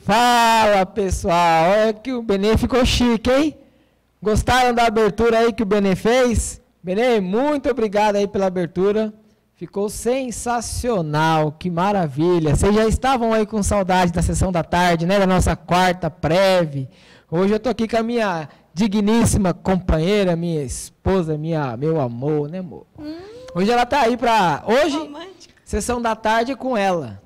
Fala, pessoal. Olha que o Benê ficou chique, hein? Gostaram da abertura aí que o Benê fez? Benê, muito obrigado aí pela abertura. Ficou sensacional, que maravilha. Vocês já estavam aí com saudade da sessão da tarde, né? Da nossa quarta préve. Hoje eu estou aqui com a minha digníssima companheira, minha esposa, meu amor, né, amor? Hoje ela está aí para... Hoje, romântica. Sessão da tarde com ela.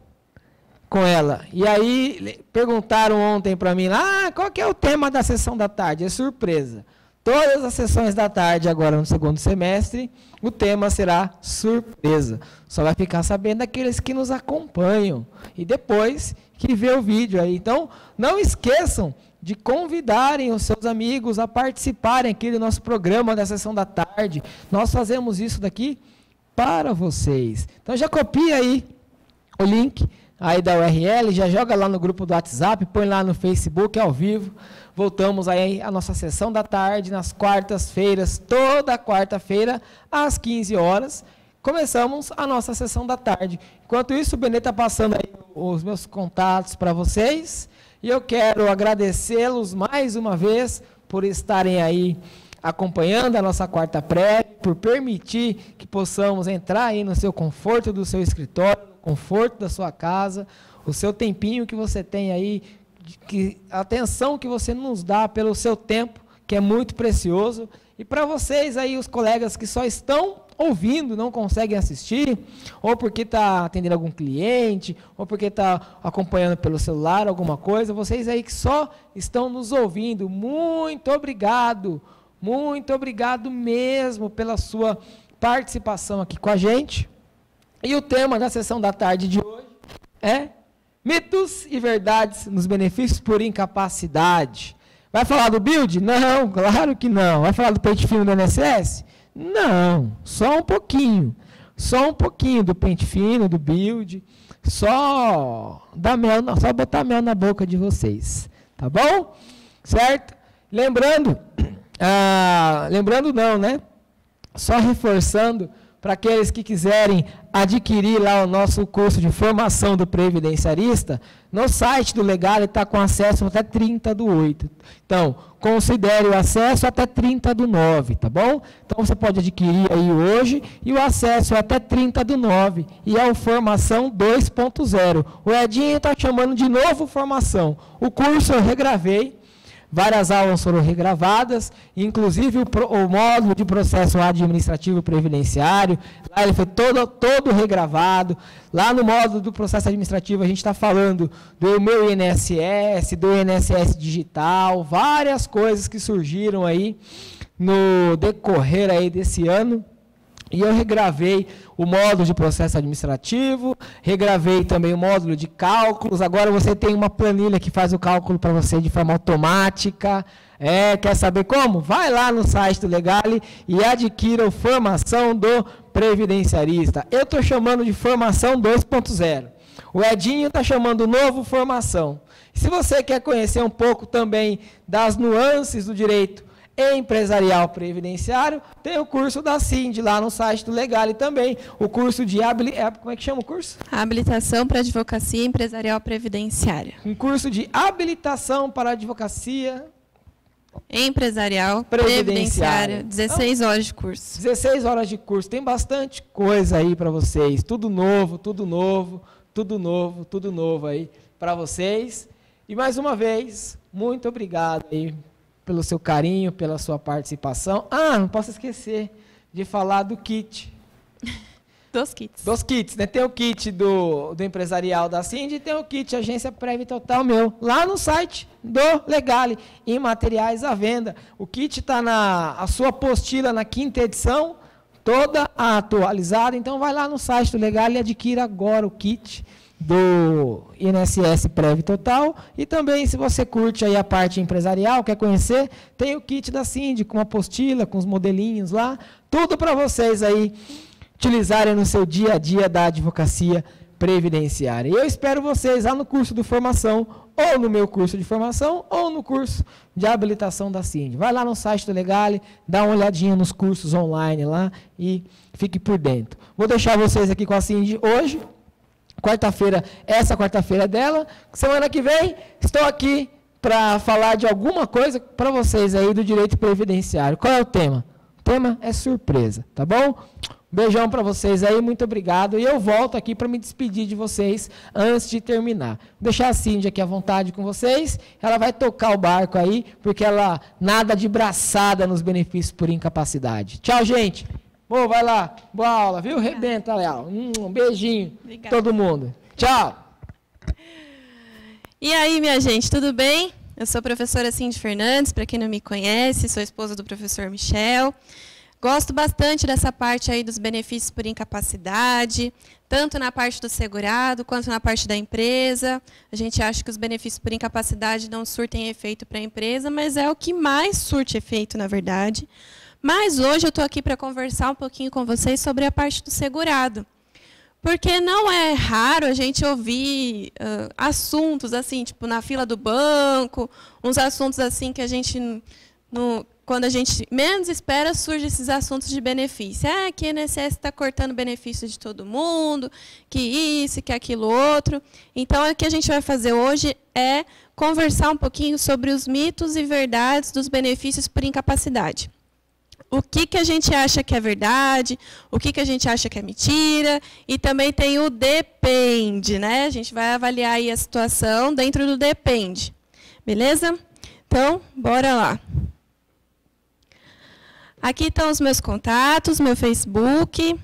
E aí, perguntaram ontem para mim lá, qual que é o tema da sessão da tarde? É surpresa. Todas as sessões da tarde, agora no segundo semestre, o tema será surpresa. Só vai ficar sabendo aqueles que nos acompanham. E depois que vê o vídeo aí. Então, não esqueçam de convidarem os seus amigos a participarem aqui do nosso programa da sessão da tarde. Nós fazemos isso daqui para vocês. Então, já copia aí o link aí da URL, já joga lá no grupo do WhatsApp, põe lá no Facebook ao vivo. Voltamos aí à nossa sessão da tarde, nas quartas-feiras, toda quarta-feira, às 15 horas. Começamos a nossa sessão da tarde. Enquanto isso, o Benê está passando aí os meus contatos para vocês. E eu quero agradecê-los mais uma vez por estarem aí acompanhando a nossa quarta prévia, por permitir que possamos entrar aí no seu conforto do seu escritório, no conforto da sua casa, o seu tempinho que você tem aí, a atenção que você nos dá pelo seu tempo, que é muito precioso. E para vocês aí, os colegas que só estão ouvindo, não conseguem assistir, ou porque está atendendo algum cliente, ou porque está acompanhando pelo celular alguma coisa, vocês aí que só estão nos ouvindo, muito obrigado mesmo pela sua participação aqui com a gente. E o tema da sessão da tarde de hoje é mitos e verdades nos benefícios por incapacidade. Vai falar do build? Não, claro que não. Vai falar do pente fino do INSS? Não, só um pouquinho do pente fino, do build, só botar mel na boca de vocês, tá bom? Certo? Lembrando não, né? Só reforçando para aqueles que quiserem adquirir lá o nosso curso de formação do previdenciarista, no site do Legale está com acesso até 30/8. Então, considere o acesso até 30/9, tá bom? Então, você pode adquirir aí hoje e o acesso é até 30/9. E é o Formação 2.0. O Edinho está chamando de novo formação. O curso eu regravei. Várias aulas foram regravadas, inclusive o módulo de processo administrativo previdenciário, lá ele foi todo regravado. Lá no módulo do processo administrativo a gente está falando do meu INSS, do INSS digital, várias coisas que surgiram aí no decorrer aí desse ano. E eu regravei o módulo de processo administrativo, regravei também o módulo de cálculos. Agora você tem uma planilha que faz o cálculo para você de forma automática. Quer saber como? Vai lá no site do Legale e adquira a formação do previdenciarista. Eu estou chamando de formação 2.0. O Edinho está chamando novo formação. Se você quer conhecer um pouco também das nuances do direito empresarial previdenciário, tem o curso da Cindy lá no site do Legale também, o curso de como é que chama o curso? Habilitação para advocacia empresarial previdenciária. Um curso de habilitação para advocacia empresarial previdenciária, 16 horas de curso. 16 horas de curso, tem bastante coisa aí para vocês, tudo novo aí para vocês. E mais uma vez, muito obrigado aí pelo seu carinho, pela sua participação. Não posso esquecer de falar do kit. Dos kits, né? Tem o kit do empresarial da Cindy e tem o kit Agência Prévia Total meu, lá no site do Legale, em materiais à venda. O kit está a sua apostila na 5ª edição, toda atualizada. Então, vai lá no site do Legale e adquira agora o kit do INSS Prévia Total. E também, se você curte aí a parte empresarial, quer conhecer, tem o kit da Cindy, com apostila, com os modelinhos lá, tudo para vocês aí utilizarem no seu dia a dia da advocacia previdenciária. E eu espero vocês lá no curso de formação, ou no meu curso de formação, ou no curso de habilitação da Cindy. Vai lá no site do Legale, dá uma olhadinha nos cursos online lá e fique por dentro. Vou deixar vocês aqui com a Cindy hoje, quarta-feira, essa quarta-feira é dela. Semana que vem, estou aqui para falar de alguma coisa para vocês aí do direito previdenciário. Qual é o tema? O tema é surpresa, tá bom? Beijão para vocês aí, muito obrigado. E eu volto aqui para me despedir de vocês antes de terminar. Vou deixar a Cíndia aqui à vontade com vocês. Ela vai tocar o barco aí, porque ela nada de braçada nos benefícios por incapacidade. Tchau, gente. Pô, vai lá. Boa aula, viu? Rebenta, Léo. Um beijinho. Obrigada. Todo mundo. Tchau. E aí, minha gente, tudo bem? Eu sou a professora Cindy Fernandes, para quem não me conhece, sou esposa do professor Michel. Gosto bastante dessa parte aí dos benefícios por incapacidade, tanto na parte do segurado quanto na parte da empresa. A gente acha que os benefícios por incapacidade não surtem efeito para a empresa, mas é o que mais surte efeito, na verdade. Mas hoje eu estou aqui para conversar um pouquinho com vocês sobre a parte do segurado. Porque não é raro a gente ouvir assuntos assim, tipo na fila do banco, uns assuntos assim que a gente... Quando a gente menos espera, surgem esses assuntos de benefício. Que a INSS está cortando benefício de todo mundo, que isso, que aquilo outro. Então, o que a gente vai fazer hoje é conversar um pouquinho sobre os mitos e verdades dos benefícios por incapacidade. O que a gente acha que é verdade, o que a gente acha que é mentira, e também tem o depende, né? A gente vai avaliar aí a situação dentro do depende. Beleza? Então, bora lá. Aqui estão os meus contatos, meu Facebook,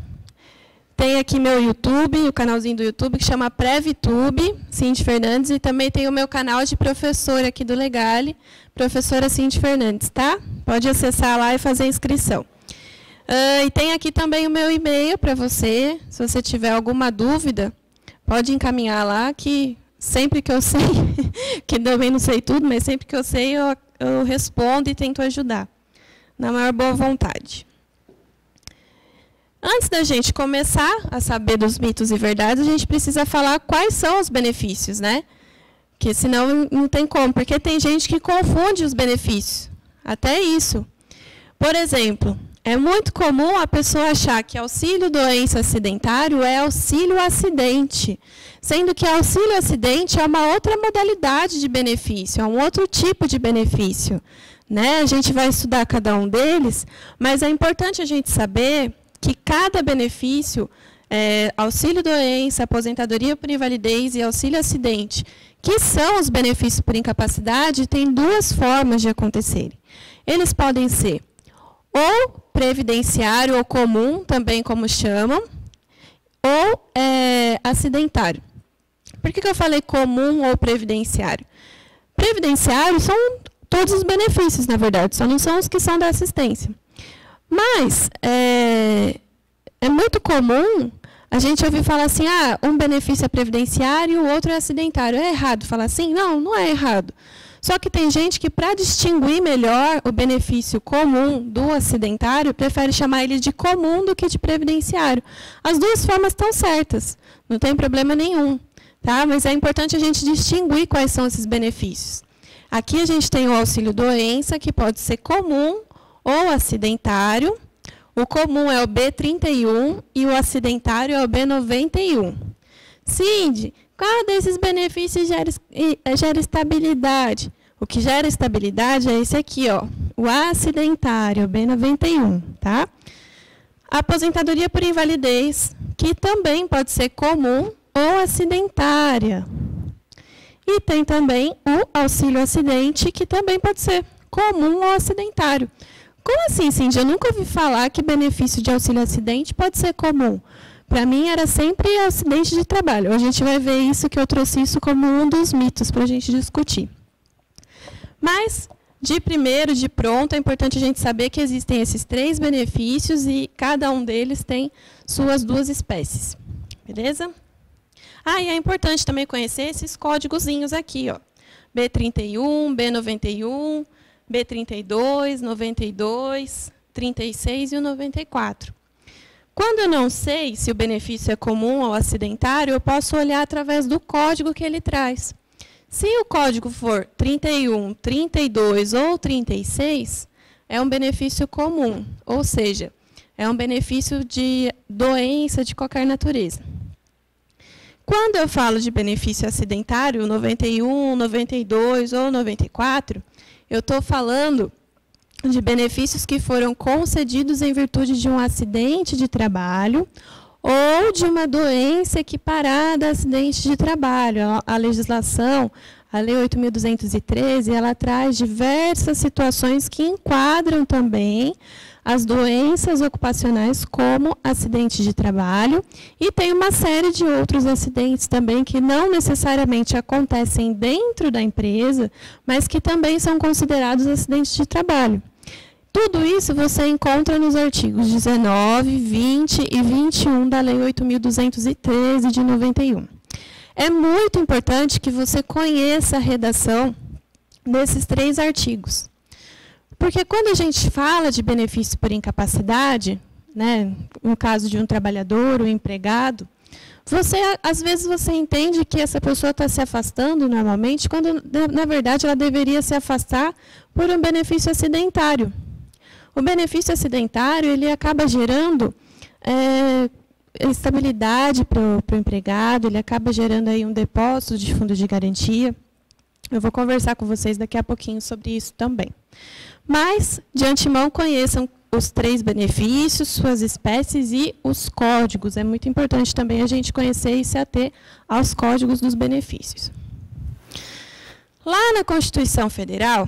tem aqui meu YouTube, o canalzinho do YouTube que chama PrevTube, Cindy Fernandes, e também tem o meu canal de professora aqui do Legale, professora Cindy Fernandes, tá? Pode acessar lá e fazer a inscrição. E tem aqui também o meu e-mail para você, se você tiver alguma dúvida, pode encaminhar lá, que sempre que eu sei, que também não sei tudo, mas sempre que eu sei, eu respondo e tento ajudar. Na maior boa vontade. Antes da gente começar a saber dos mitos e verdades, a gente precisa falar quais são os benefícios, né? Porque senão não tem como, porque tem gente que confunde os benefícios. Até isso. Por exemplo, é muito comum a pessoa achar que auxílio doença acidentário é auxílio acidente, sendo que auxílio acidente é uma outra modalidade de benefício, é um outro tipo de benefício. Né? A gente vai estudar cada um deles, mas é importante a gente saber que cada benefício, auxílio doença, aposentadoria por invalidez e auxílio acidente, que são os benefícios por incapacidade, tem duas formas de acontecerem. Eles podem ser ou previdenciário ou comum, também como chamam, ou acidentário. Por que eu falei comum ou previdenciário? Previdenciário são todos os benefícios, na verdade, só não são os que são da assistência. Mas é muito comum a gente ouvir falar assim, um benefício é previdenciário e o outro é acidentário. É errado falar assim? Não, não é errado. Só que tem gente que, para distinguir melhor o benefício comum do acidentário, prefere chamar ele de comum do que de previdenciário. As duas formas estão certas, não tem problema nenhum. Tá? Mas é importante a gente distinguir quais são esses benefícios. Aqui a gente tem o auxílio doença, que pode ser comum ou acidentário. O comum é o B31 e o acidentário é o B91. Cindy, qual desses benefícios gera estabilidade? O que gera estabilidade é esse aqui, ó, o acidentário, o B91. Tá? A aposentadoria por invalidez, que também pode ser comum ou acidentária. E tem também o auxílio acidente, que também pode ser comum ou acidentário. Como assim, Cindy? Eu nunca ouvi falar que benefício de auxílio acidente pode ser comum. Para mim, era sempre acidente de trabalho. A gente vai ver isso, que eu trouxe isso como um dos mitos para a gente discutir. Mas, de primeiro, de pronto, é importante a gente saber que existem esses 3 benefícios e cada um deles tem suas 2 espécies. Beleza? E é importante também conhecer esses códigozinhos aqui, ó. B31, B91, B32, 92, 36 e o 94. Quando eu não sei se o benefício é comum ou acidentário, eu posso olhar através do código que ele traz. Se o código for 31, 32 ou 36, é um benefício comum, ou seja, é um benefício de doença de qualquer natureza. Quando eu falo de benefício acidentário, 91, 92 ou 94, eu estou falando de benefícios que foram concedidos em virtude de um acidente de trabalho ou de uma doença equiparada a acidente de trabalho. A legislação, a Lei 8.213, ela traz diversas situações que enquadram também as doenças ocupacionais como acidente de trabalho, e tem uma série de outros acidentes também que não necessariamente acontecem dentro da empresa, mas que também são considerados acidentes de trabalho. Tudo isso você encontra nos artigos 19, 20 e 21 da Lei 8.213 de 91. É muito importante que você conheça a redação desses 3 artigos. Porque quando a gente fala de benefício por incapacidade, né, no caso de um trabalhador, um empregado, às vezes você entende que essa pessoa está se afastando normalmente, quando, na verdade, ela deveria se afastar por um benefício acidentário. O benefício acidentário, ele acaba gerando estabilidade para o empregado, ele acaba gerando aí um depósito de fundo de garantia. Eu vou conversar com vocês daqui a pouquinho sobre isso também. Mas, de antemão, conheçam os 3 benefícios, suas espécies e os códigos. É muito importante também a gente conhecer e se ater aos códigos dos benefícios. Lá na Constituição Federal,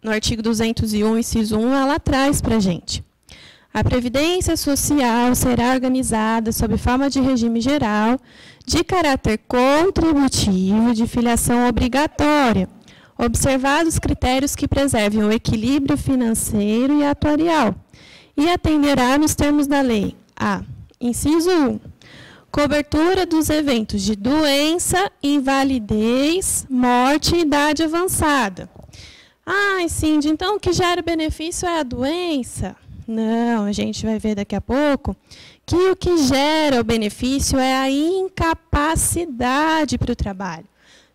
no artigo 201, inciso 1, ela traz para a gente: a Previdência Social será organizada sob forma de regime geral, de caráter contributivo, de filiação obrigatória, observados critérios que preservem o equilíbrio financeiro e atuarial, e atenderá nos termos da lei a: inciso 1, cobertura dos eventos de doença, invalidez, morte e idade avançada. Cindy, então o que gera benefício é a doença? Não, a gente vai ver daqui a pouco que o que gera o benefício é a incapacidade para o trabalho,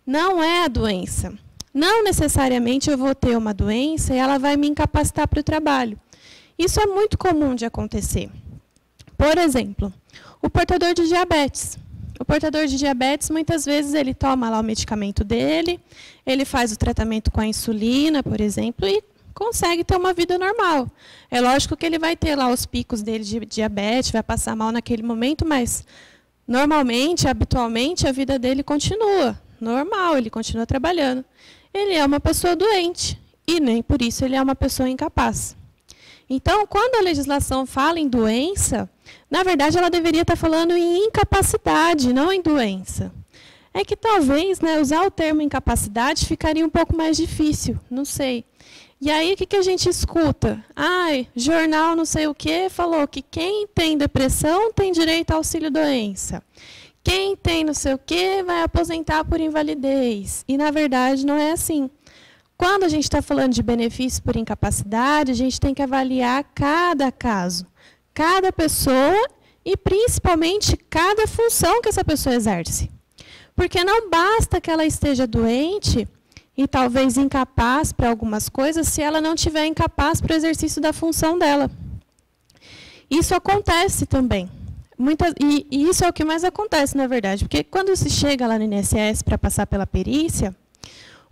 não é a doença. Não necessariamente eu vou ter uma doença e ela vai me incapacitar para o trabalho. Isso é muito comum de acontecer. Por exemplo, o portador de diabetes. O portador de diabetes, muitas vezes, ele toma lá o medicamento dele, ele faz o tratamento com a insulina, por exemplo, e consegue ter uma vida normal. É lógico que ele vai ter lá os picos dele de diabetes, vai passar mal naquele momento, mas normalmente, habitualmente, a vida dele continua normal, ele continua trabalhando. Ele é uma pessoa doente e nem por isso ele é uma pessoa incapaz. Então, quando a legislação fala em doença, na verdade ela deveria estar falando em incapacidade, não em doença. É que talvez, né, usar o termo incapacidade ficaria um pouco mais difícil, não sei. E aí o que a gente escuta? Jornal não sei o quê falou que quem tem depressão tem direito ao auxílio-doença. Quem tem não sei o quê vai aposentar por invalidez. E, na verdade, não é assim. Quando a gente está falando de benefício por incapacidade, a gente tem que avaliar cada caso, cada pessoa e, principalmente, cada função que essa pessoa exerce. Porque não basta que ela esteja doente e talvez incapaz para algumas coisas se ela não estiver incapaz para o exercício da função dela. Isso acontece também. E isso é o que mais acontece, na verdade, porque quando se chega lá no INSS para passar pela perícia,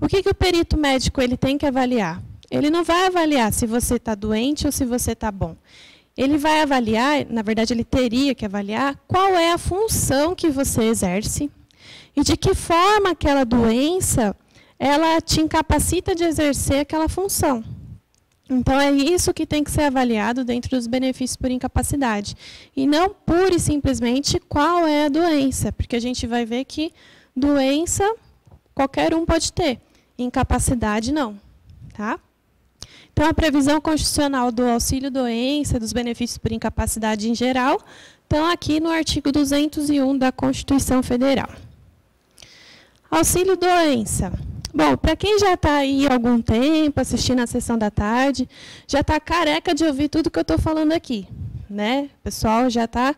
o que o perito médico ele tem que avaliar? Ele não vai avaliar se você está doente ou se você está bom. Ele vai avaliar, na verdade, ele teria que avaliar qual é a função que você exerce e de que forma aquela doença ela te incapacita de exercer aquela função. Então, é isso que tem que ser avaliado dentro dos benefícios por incapacidade. E não pura e simplesmente qual é a doença, porque a gente vai ver que doença qualquer um pode ter, incapacidade não. Tá? Então, a previsão constitucional do auxílio-doença, dos benefícios por incapacidade em geral, estão aqui no artigo 201 da Constituição Federal. Auxílio-doença. Bom, para quem já está aí há algum tempo, assistindo a sessão da tarde, já está careca de ouvir tudo que eu estou falando aqui. Né? O pessoal já está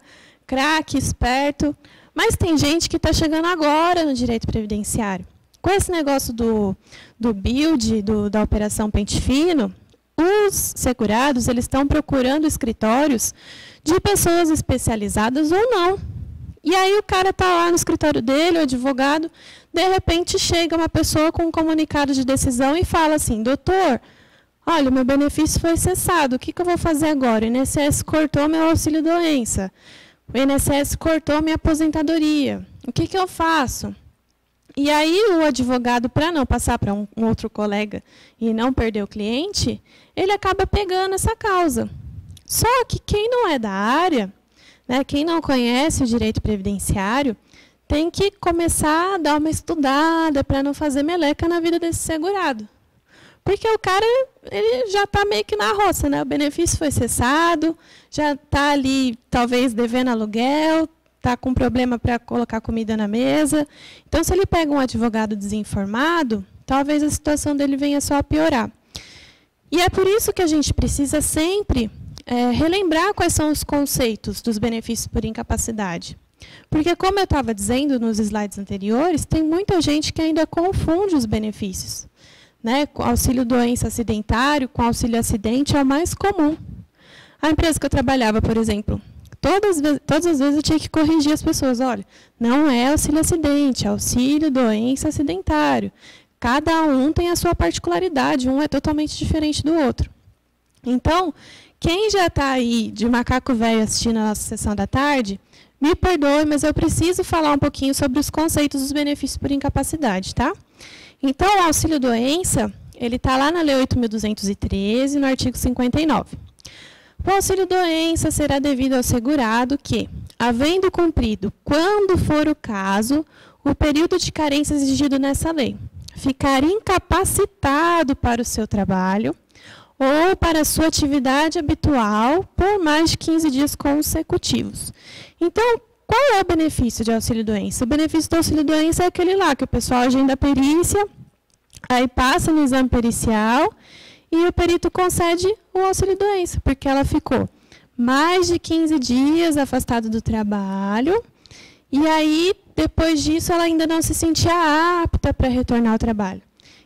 craque, esperto, mas tem gente que está chegando agora no direito previdenciário. Com esse negócio do BILD, da Operação Pente Fino, os segurados eles estão procurando escritórios de pessoas especializadas ou não. E aí o cara está lá no escritório dele, o advogado, de repente chega uma pessoa com um comunicado de decisão e fala assim, doutor, olha, meu benefício foi cessado, o que eu vou fazer agora? O INSS cortou meu auxílio-doença, o INSS cortou minha aposentadoria, o que eu faço? E aí o advogado, para não passar para um outro colega e não perder o cliente, ele acaba pegando essa causa. Só que quem não é da área, né, quem não conhece o direito previdenciário, tem que começar a dar uma estudada para não fazer meleca na vida desse segurado. Porque o cara ele já está meio que na roça, né? O benefício foi cessado, já está ali, talvez, devendo aluguel, está com problema para colocar comida na mesa. Então, se ele pega um advogado desinformado, talvez a situação dele venha só a piorar. E é por isso que a gente precisa sempre relembrar quais são os conceitos dos benefícios por incapacidade. Porque, como eu estava dizendo nos slides anteriores, tem muita gente que ainda confunde os benefícios. Né? Com auxílio-doença acidentário, com auxílio-acidente é o mais comum. A empresa que eu trabalhava, por exemplo, todas as vezes eu tinha que corrigir as pessoas. Olha, não é auxílio-acidente, é auxílio-doença acidentário. Cada um tem a sua particularidade, um é totalmente diferente do outro. Então, quem já está aí de macaco velho assistindo a nossa sessão da tarde, me perdoe, mas eu preciso falar um pouquinho sobre os conceitos dos benefícios por incapacidade, tá? Então, o auxílio-doença, ele está lá na Lei 8.213, no artigo 59. O auxílio-doença será devido ao segurado que, havendo cumprido, quando for o caso, o período de carência exigido nessa lei, ficar incapacitado para o seu trabalho ou para a sua atividade habitual por mais de 15 dias consecutivos. Então, qual é o benefício de auxílio-doença? O benefício do auxílio-doença é aquele lá que o pessoal agenda a perícia, aí passa no exame pericial e o perito concede o auxílio-doença, porque ela ficou mais de 15 dias afastada do trabalho e aí, depois disso, ela ainda não se sentia apta para retornar ao trabalho.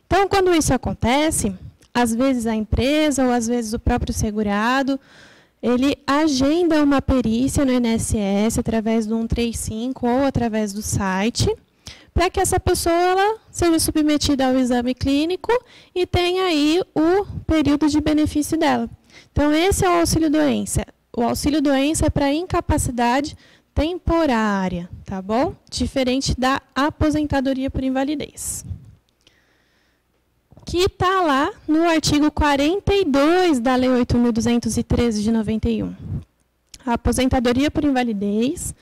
Então, quando isso acontece, às vezes a empresa ou às vezes o próprio segurado, ele agenda uma perícia no INSS através do 135 ou através do site, para que essa pessoa ela seja submetida ao exame clínico e tenha aí o período de benefício dela. Então, esse é o auxílio-doença. O auxílio-doença é para incapacidade temporária, tá bom? Diferente da aposentadoria por invalidez. Que está lá no artigo 42 da Lei 8.213 de 91. A aposentadoria por invalidez,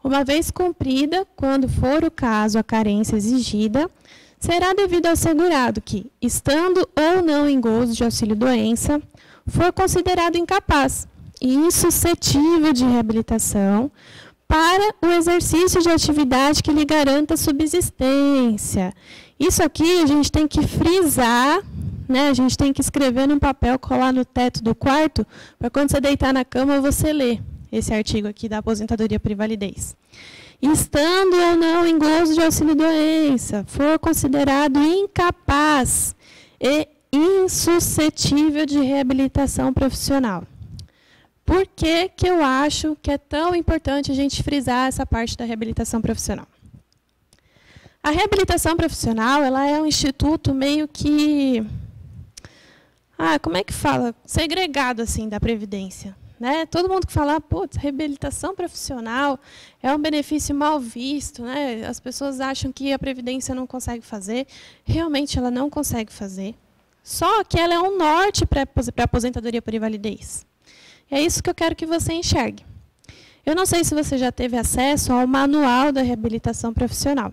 uma vez cumprida, quando for o caso a carência exigida, será devido ao segurado que, estando ou não em gozo de auxílio-doença, for considerado incapaz e insuscetível de reabilitação para o exercício de atividade que lhe garanta subsistência. Isso aqui a gente tem que frisar, né? A gente tem que escrever num papel, colar no teto do quarto, para quando você deitar na cama, você ler esse artigo aqui da aposentadoria por invalidez. Estando ou não em gozo de auxílio-doença, for considerado incapaz e insuscetível de reabilitação profissional. Por que que eu acho que é tão importante a gente frisar essa parte da reabilitação profissional? A reabilitação profissional, ela é um instituto meio que, como é que fala? Segregado assim da Previdência. Né? Todo mundo que fala, putz, reabilitação profissional é um benefício mal visto, né? As pessoas acham que a Previdência não consegue fazer. Realmente ela não consegue fazer. Só que ela é um norte para a aposentadoria por invalidez. É isso que eu quero que você enxergue. Eu não sei se você já teve acesso ao Manual da Reabilitação Profissional.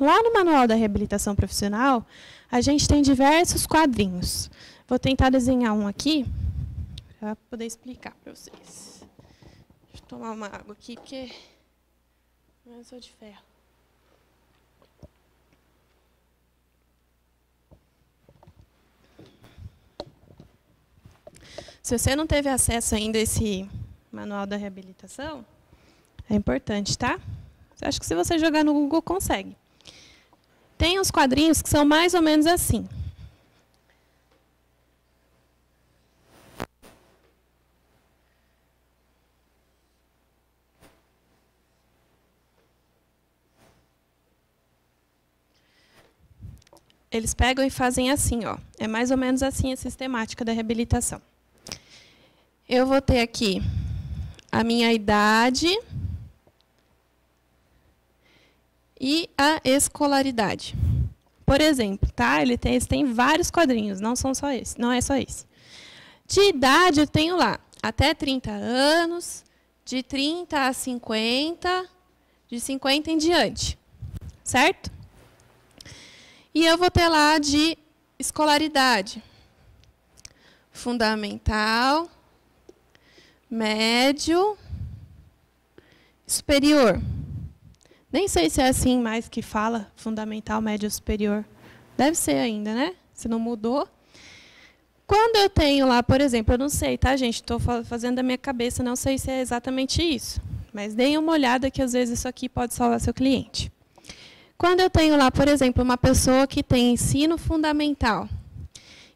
Lá no Manual da Reabilitação Profissional, a gente tem diversos quadrinhos. Vou tentar desenhar um aqui, para poder explicar para vocês. Deixa eu tomar uma água aqui, porque eu sou de ferro. Se você não teve acesso ainda a esse Manual da Reabilitação, é importante, tá? Acho que se você jogar no Google, consegue. Tem uns quadrinhos que são mais ou menos assim. eles pegam e fazem assim, ó. É mais ou menos assim a sistemática da reabilitação. Eu vou ter aqui a minha idade e a escolaridade. Por exemplo, tá? Eles têm vários quadrinhos, não são só esse, não é só esse. De idade eu tenho lá até 30 anos, de 30 a 50, de 50 em diante, certo? E eu vou ter lá de escolaridade, fundamental, médio, superior. Nem sei se é assim mais que fala, fundamental, médio, superior. Deve ser ainda, né? Se não mudou. Quando eu tenho lá, por exemplo, eu não sei, tá, gente? Estou fazendo da minha cabeça, não sei se é exatamente isso. Mas deem uma olhada que, às vezes, isso aqui pode salvar seu cliente. Quando eu tenho lá, por exemplo, uma pessoa que tem ensino fundamental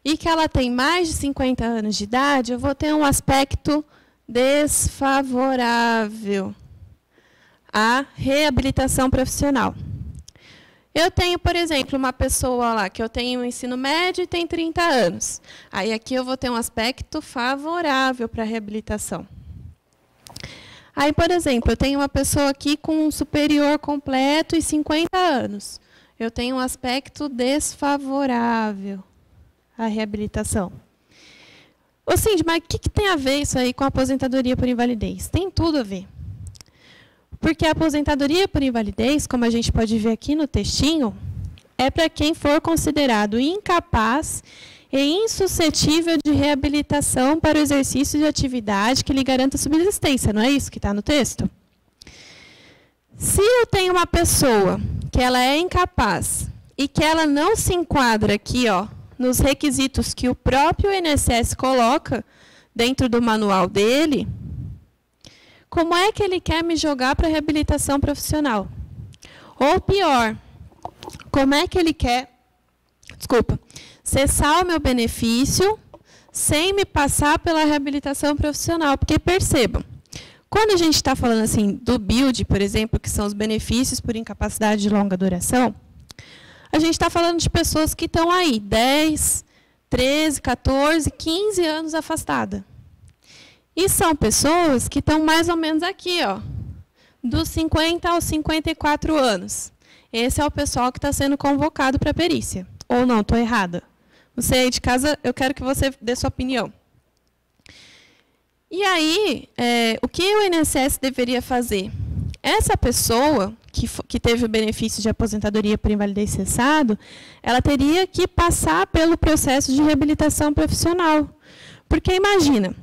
e que ela tem mais de 50 anos de idade, eu vou ter um aspecto desfavorável à reabilitação profissional. Eu tenho, por exemplo, uma pessoa lá que eu tenho um ensino médio e tem 30 anos. Aí aqui eu vou ter um aspecto favorável para a reabilitação. Aí, por exemplo, eu tenho uma pessoa aqui com um superior completo e 50 anos. Eu tenho um aspecto desfavorável à reabilitação. Ô, Cindy, mas o que tem a ver isso aí com a aposentadoria por invalidez? Tem tudo a ver. Porque a aposentadoria por invalidez, como a gente pode ver aqui no textinho, é para quem for considerado incapaz e insuscetível de reabilitação para o exercício de atividade que lhe garanta subsistência. Não é isso que está no texto? Se eu tenho uma pessoa que ela é incapaz e que ela não se enquadra aqui, ó, nos requisitos que o próprio INSS coloca dentro do manual dele, como é que ele quer me jogar para a reabilitação profissional? Ou pior, como é que ele quer, cessar o meu benefício sem me passar pela reabilitação profissional? Porque percebam, quando a gente está falando assim do BUID, por exemplo, que são os benefícios por incapacidade de longa duração, a gente está falando de pessoas que estão aí 10, 13, 14, 15 anos afastadas. E são pessoas que estão mais ou menos aqui, ó, dos 50 aos 54 anos. Esse é o pessoal que está sendo convocado para a perícia. Ou não, estou errada. Você aí de casa, eu quero que você dê sua opinião. E aí, o que o INSS deveria fazer? Essa pessoa que teve o benefício de aposentadoria por invalidez cessado, ela teria que passar pelo processo de reabilitação profissional. Porque imagina,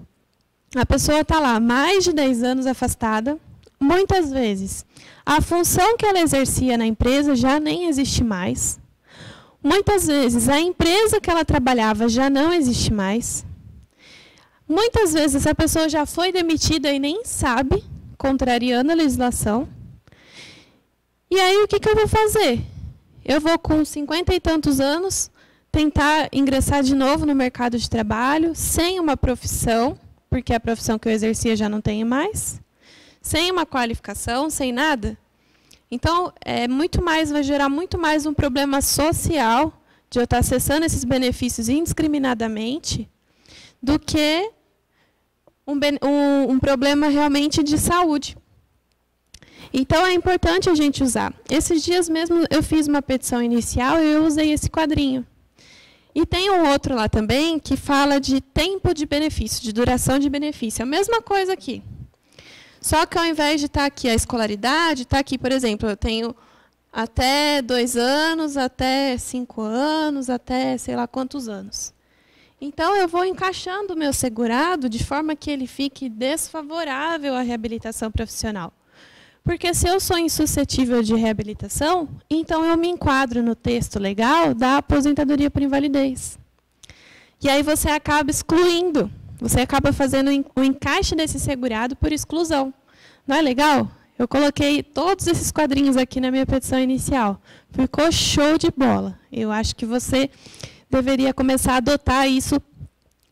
a pessoa está lá mais de 10 anos afastada, muitas vezes a função que ela exercia na empresa já nem existe mais. Muitas vezes a empresa que ela trabalhava já não existe mais. Muitas vezes a pessoa já foi demitida e nem sabe, contrariando a legislação. E aí o que eu vou fazer? Eu vou com 50 e tantos anos tentar ingressar de novo no mercado de trabalho, sem uma profissão, porque a profissão que eu exercia já não tenho mais, sem uma qualificação, sem nada. Então, vai gerar muito mais um problema social de eu estar acessando esses benefícios indiscriminadamente do que um problema realmente de saúde. Então, é importante a gente usar. Esses dias mesmo eu fiz uma petição inicial e eu usei esse quadrinho. E tem um outro lá também que fala de tempo de benefício, de duração de benefício. É a mesma coisa aqui. Só que ao invés de estar aqui a escolaridade, está aqui, por exemplo, eu tenho até 2 anos, até 5 anos, até sei lá quantos anos. Então, eu vou encaixando o meu segurado de forma que ele fique desfavorável à reabilitação profissional. Porque se eu sou insuscetível de reabilitação, então eu me enquadro no texto legal da aposentadoria por invalidez. E aí você acaba excluindo, você acaba fazendo o encaixe desse segurado por exclusão. Não é legal? Eu coloquei todos esses quadrinhos aqui na minha petição inicial. Ficou show de bola. Eu acho que você deveria começar a adotar isso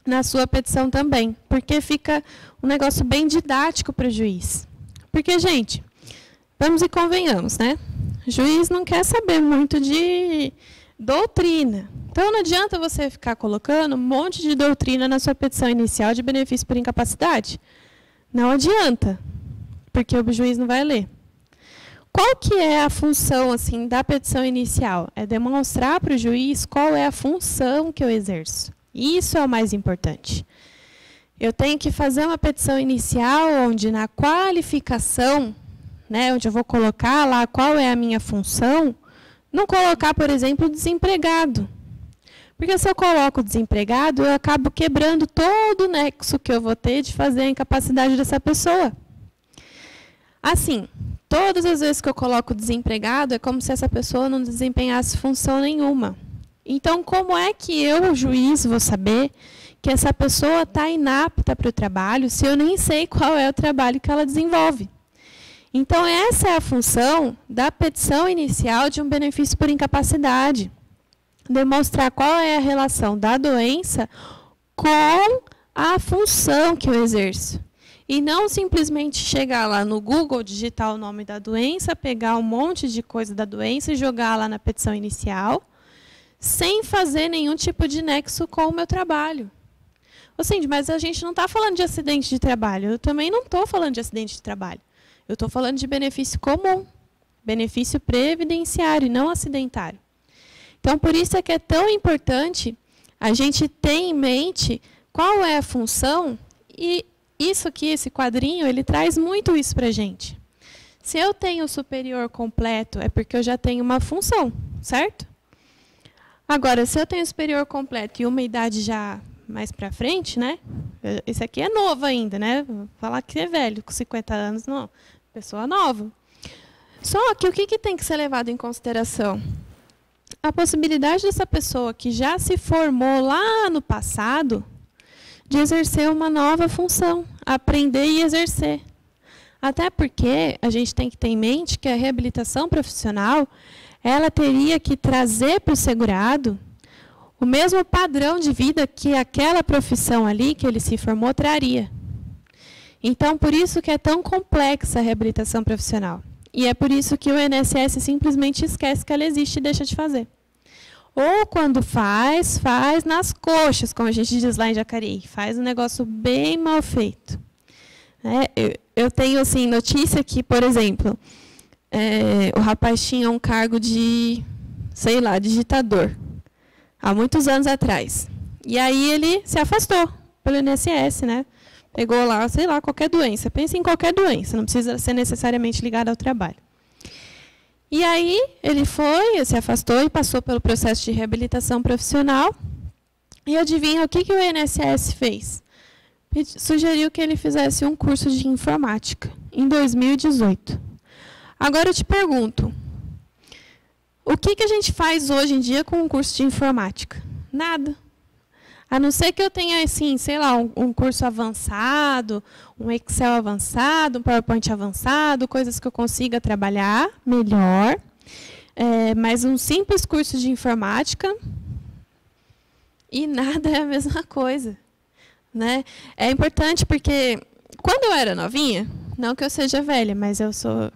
na sua petição também, porque fica um negócio bem didático para o juiz. Porque, gente, vamos e convenhamos, né? O juiz não quer saber muito de Doutrina. Então, não adianta você ficar colocando um monte de doutrina na sua petição inicial de benefício por incapacidade. Não adianta, porque o juiz não vai ler. Qual que é a função assim, da petição inicial? É demonstrar para o juiz qual é a função que eu exerço. Isso é o mais importante. Eu tenho que fazer uma petição inicial onde na qualificação, né, onde eu vou colocar lá qual é a minha função, não colocar, por exemplo, desempregado. Porque se eu coloco desempregado, eu acabo quebrando todo o nexo que eu vou ter de fazer a incapacidade dessa pessoa. Assim, todas as vezes que eu coloco desempregado, é como se essa pessoa não desempenhasse função nenhuma. Então, como é que eu, o juiz, vou saber que essa pessoa está inapta para o trabalho se eu nem sei qual é o trabalho que ela desenvolve? Então, essa é a função da petição inicial de um benefício por incapacidade. Demonstrar qual é a relação da doença com a função que eu exerço. E não simplesmente chegar lá no Google, digitar o nome da doença, pegar um monte de coisa da doença e jogar lá na petição inicial, sem fazer nenhum tipo de nexo com o meu trabalho. Ô, Cindy, mas a gente não está falando de acidente de trabalho. Eu também não estou falando de acidente de trabalho. Eu estou falando de benefício comum, benefício previdenciário, não acidentário. Então, por isso é que é tão importante a gente ter em mente qual é a função, e isso aqui, esse quadrinho, ele traz muito isso para a gente. Se eu tenho o superior completo, é porque eu já tenho uma função, certo? Agora, se eu tenho o superior completo e uma idade já mais para frente, né? Esse aqui é novo ainda, né? Vou falar que é velho, com 50 anos, não. Pessoa nova. Só que o que tem que ser levado em consideração? A possibilidade dessa pessoa que já se formou lá no passado de exercer uma nova função, aprender e exercer. Até porque a gente tem que ter em mente que a reabilitação profissional, ela teria que trazer para o segurado o mesmo padrão de vida que aquela profissão ali que ele se formou traria. Então, por isso que é tão complexa a reabilitação profissional. E é por isso que o INSS simplesmente esquece que ela existe e deixa de fazer. Ou quando faz nas coxas, como a gente diz lá em Jacareí. Faz um negócio bem mal feito. Eu tenho assim, notícia que, por exemplo, o rapaz tinha um cargo de, sei lá, digitador, há muitos anos atrás. E aí ele se afastou pelo INSS, né? Pegou lá, sei lá, qualquer doença. Pense em qualquer doença, não precisa ser necessariamente ligada ao trabalho. E aí ele foi, se afastou e passou pelo processo de reabilitação profissional. E adivinha o que o INSS fez? Sugeriu que ele fizesse um curso de informática em 2018. Agora eu te pergunto, o que a gente faz hoje em dia com um curso de informática? Nada. A não ser que eu tenha, assim, sei lá, um curso avançado, um Excel avançado, um PowerPoint avançado, coisas que eu consiga trabalhar melhor. Mas um simples curso de informática e nada é a mesma coisa. Né? É importante porque, quando eu era novinha, não que eu seja velha, mas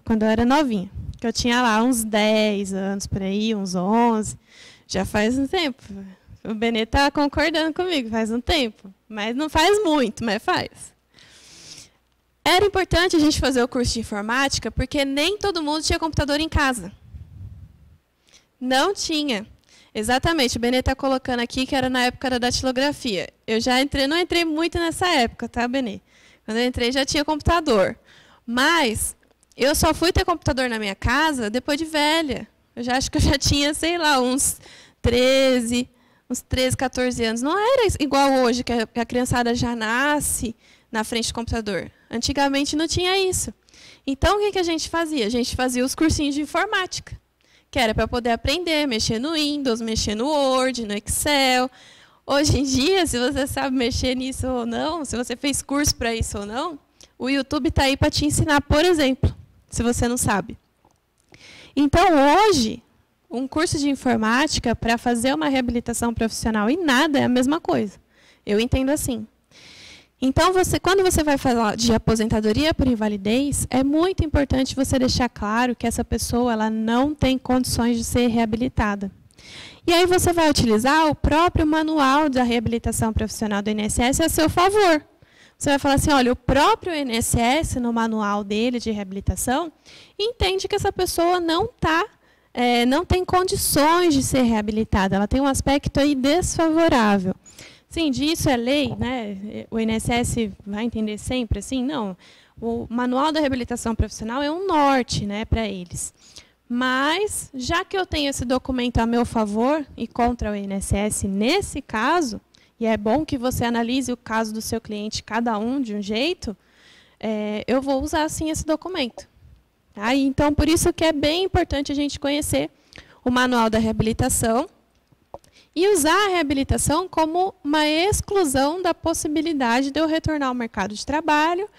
quando eu era novinha, que eu tinha lá uns 10 anos por aí, uns 11, já faz um tempo. O Benê está concordando comigo, faz um tempo. Mas não faz muito, mas faz. Era importante a gente fazer o curso de informática, porque nem todo mundo tinha computador em casa. Não tinha. Exatamente, o Benê está colocando aqui que era na época da datilografia. Eu já não entrei muito nessa época, tá, Benê? Quando eu entrei já tinha computador. Mas eu só fui ter computador na minha casa depois de velha. Acho que eu já tinha, sei lá, uns 13, 14 anos. Não era igual hoje, que a criançada já nasce na frente do computador. Antigamente não tinha isso. Então, o que a gente fazia? A gente fazia os cursinhos de informática, que era para poder aprender, mexer no Windows, mexer no Word, no Excel. Hoje em dia, se você sabe mexer nisso ou não, se você fez curso para isso ou não, o YouTube está aí para te ensinar, por exemplo, se você não sabe. Então, hoje, um curso de informática para fazer uma reabilitação profissional e nada é a mesma coisa. Eu entendo assim. Então, quando você vai falar de aposentadoria por invalidez, é muito importante você deixar claro que essa pessoa ela não tem condições de ser reabilitada. E aí você vai utilizar o próprio manual da reabilitação profissional do INSS a seu favor. Você vai falar assim, olha, o próprio INSS, no manual dele de reabilitação, entende que essa pessoa não tem condições de ser reabilitada, ela tem um aspecto aí desfavorável. Sim, disso é lei, né? O INSS vai entender sempre assim? Não. O manual da reabilitação profissional é um norte, né, para eles. Mas, já que eu tenho esse documento a meu favor e contra o INSS nesse caso, e é bom que você analise o caso do seu cliente, cada um de um jeito, eu vou usar, sim, esse documento. Tá? Então, por isso que é bem importante a gente conhecer o manual da reabilitação e usar a reabilitação como uma exclusão da possibilidade de eu retornar ao mercado de trabalho,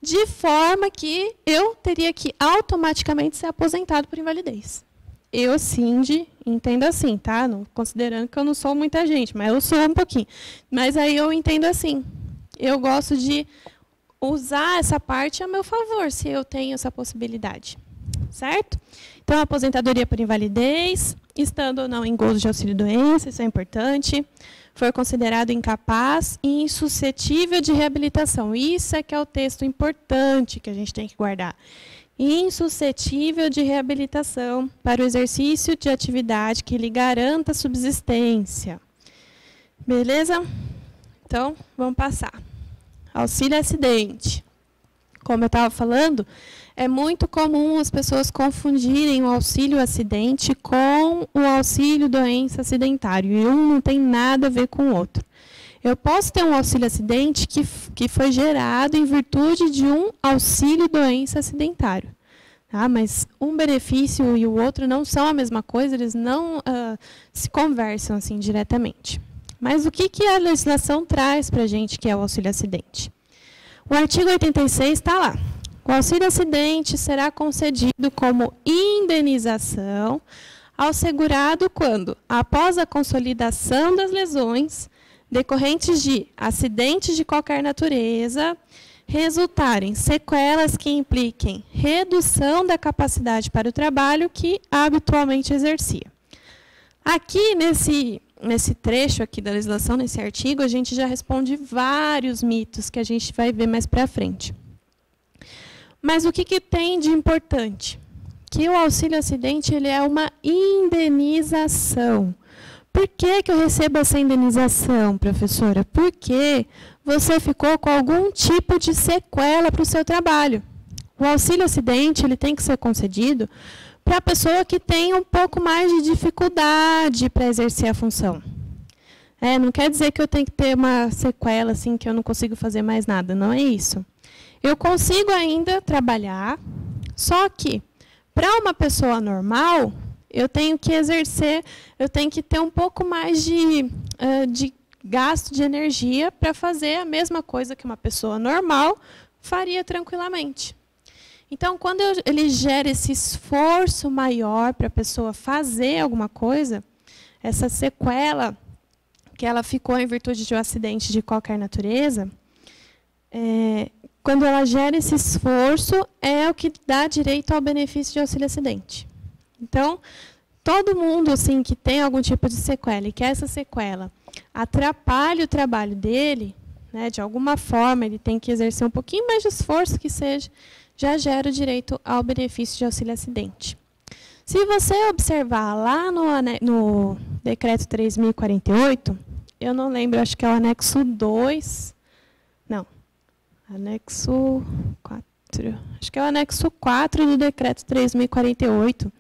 de forma que eu teria que automaticamente ser aposentado por invalidez. Eu, Cindy, entendo assim, tá? Não, considerando que eu não sou muita gente, mas eu sou um pouquinho. Mas aí eu entendo assim. Eu gosto de usar essa parte a meu favor, se eu tenho essa possibilidade. Certo? Então, aposentadoria por invalidez, estando ou não em gozo de auxílio-doença, isso é importante. Foi considerado incapaz e insuscetível de reabilitação. Isso é que é o texto importante que a gente tem que guardar. Insuscetível de reabilitação para o exercício de atividade que lhe garanta subsistência. Beleza? Então, vamos passar. Auxílio-acidente. Como eu estava falando, é muito comum as pessoas confundirem o auxílio-acidente com o auxílio-doença acidentário. E um não tem nada a ver com o outro. Eu posso ter um auxílio-acidente que foi gerado em virtude de um auxílio-doença acidentário. Tá? Mas um benefício e o outro não são a mesma coisa, eles não se conversam assim diretamente. Mas o que a legislação traz para a gente que é o auxílio-acidente? O artigo 86 está lá. O auxílio-acidente será concedido como indenização ao segurado quando, após a consolidação das lesões decorrentes de acidentes de qualquer natureza, resultarem sequelas que impliquem redução da capacidade para o trabalho que habitualmente exercia. Aqui, nesse trecho aqui da legislação, nesse artigo, a gente já responde vários mitos que a gente vai ver mais para frente. Mas o que tem de importante? Que o auxílio-acidente ele é uma indenização. Por que eu recebo essa indenização, professora? Porque você ficou com algum tipo de sequela para o seu trabalho. O auxílio-acidente ele tem que ser concedido para a pessoa que tem um pouco mais de dificuldade para exercer a função. Não quer dizer que eu tenho que ter uma sequela assim que eu não consigo fazer mais nada, não é isso. Eu consigo ainda trabalhar, só que para uma pessoa normal, eu tenho que exercer, eu tenho que ter um pouco mais de gasto de energia para fazer a mesma coisa que uma pessoa normal faria tranquilamente. Então, quando ele gera esse esforço maior para a pessoa fazer alguma coisa, essa sequela que ela ficou em virtude de um acidente de qualquer natureza, quando ela gera esse esforço, é o que dá direito ao benefício de auxílio-acidente. Então, todo mundo assim, que tem algum tipo de sequela e que essa sequela atrapalhe o trabalho dele, né, de alguma forma, ele tem que exercer um pouquinho mais de esforço que seja, já gera o direito ao benefício de auxílio-acidente. Se você observar lá no decreto 3.048, eu não lembro, acho que é o anexo 2, não, anexo 4, acho que é o anexo 4 do decreto 3.048,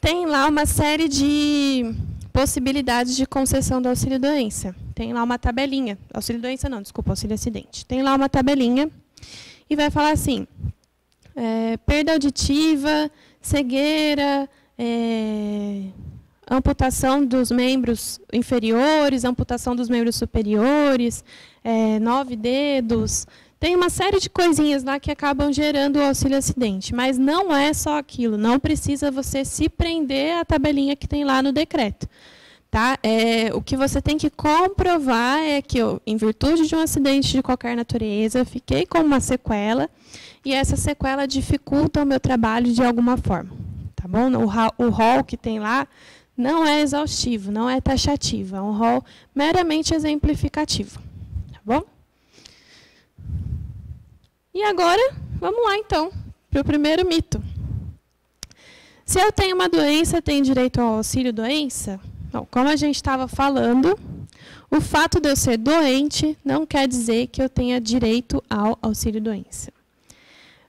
tem lá uma série de possibilidades de concessão do auxílio-doença. Tem lá uma tabelinha, auxílio-doença não, desculpa, auxílio-acidente. Tem lá uma tabelinha e vai falar assim, perda auditiva, cegueira, amputação dos membros inferiores, amputação dos membros superiores, 9 dedos. Tem uma série de coisinhas lá que acabam gerando o auxílio-acidente, mas não é só aquilo, não precisa você se prender à tabelinha que tem lá no decreto. Tá? O que você tem que comprovar é que eu, em virtude de um acidente de qualquer natureza, fiquei com uma sequela e essa sequela dificulta o meu trabalho de alguma forma. Tá bom? O rol que tem lá não é exaustivo, não é taxativo, é um rol meramente exemplificativo. Tá bom? E agora, vamos lá então, para o primeiro mito. Se eu tenho uma doença, tenho direito ao auxílio-doença? Não, como a gente estava falando, o fato de eu ser doente não quer dizer que eu tenha direito ao auxílio-doença.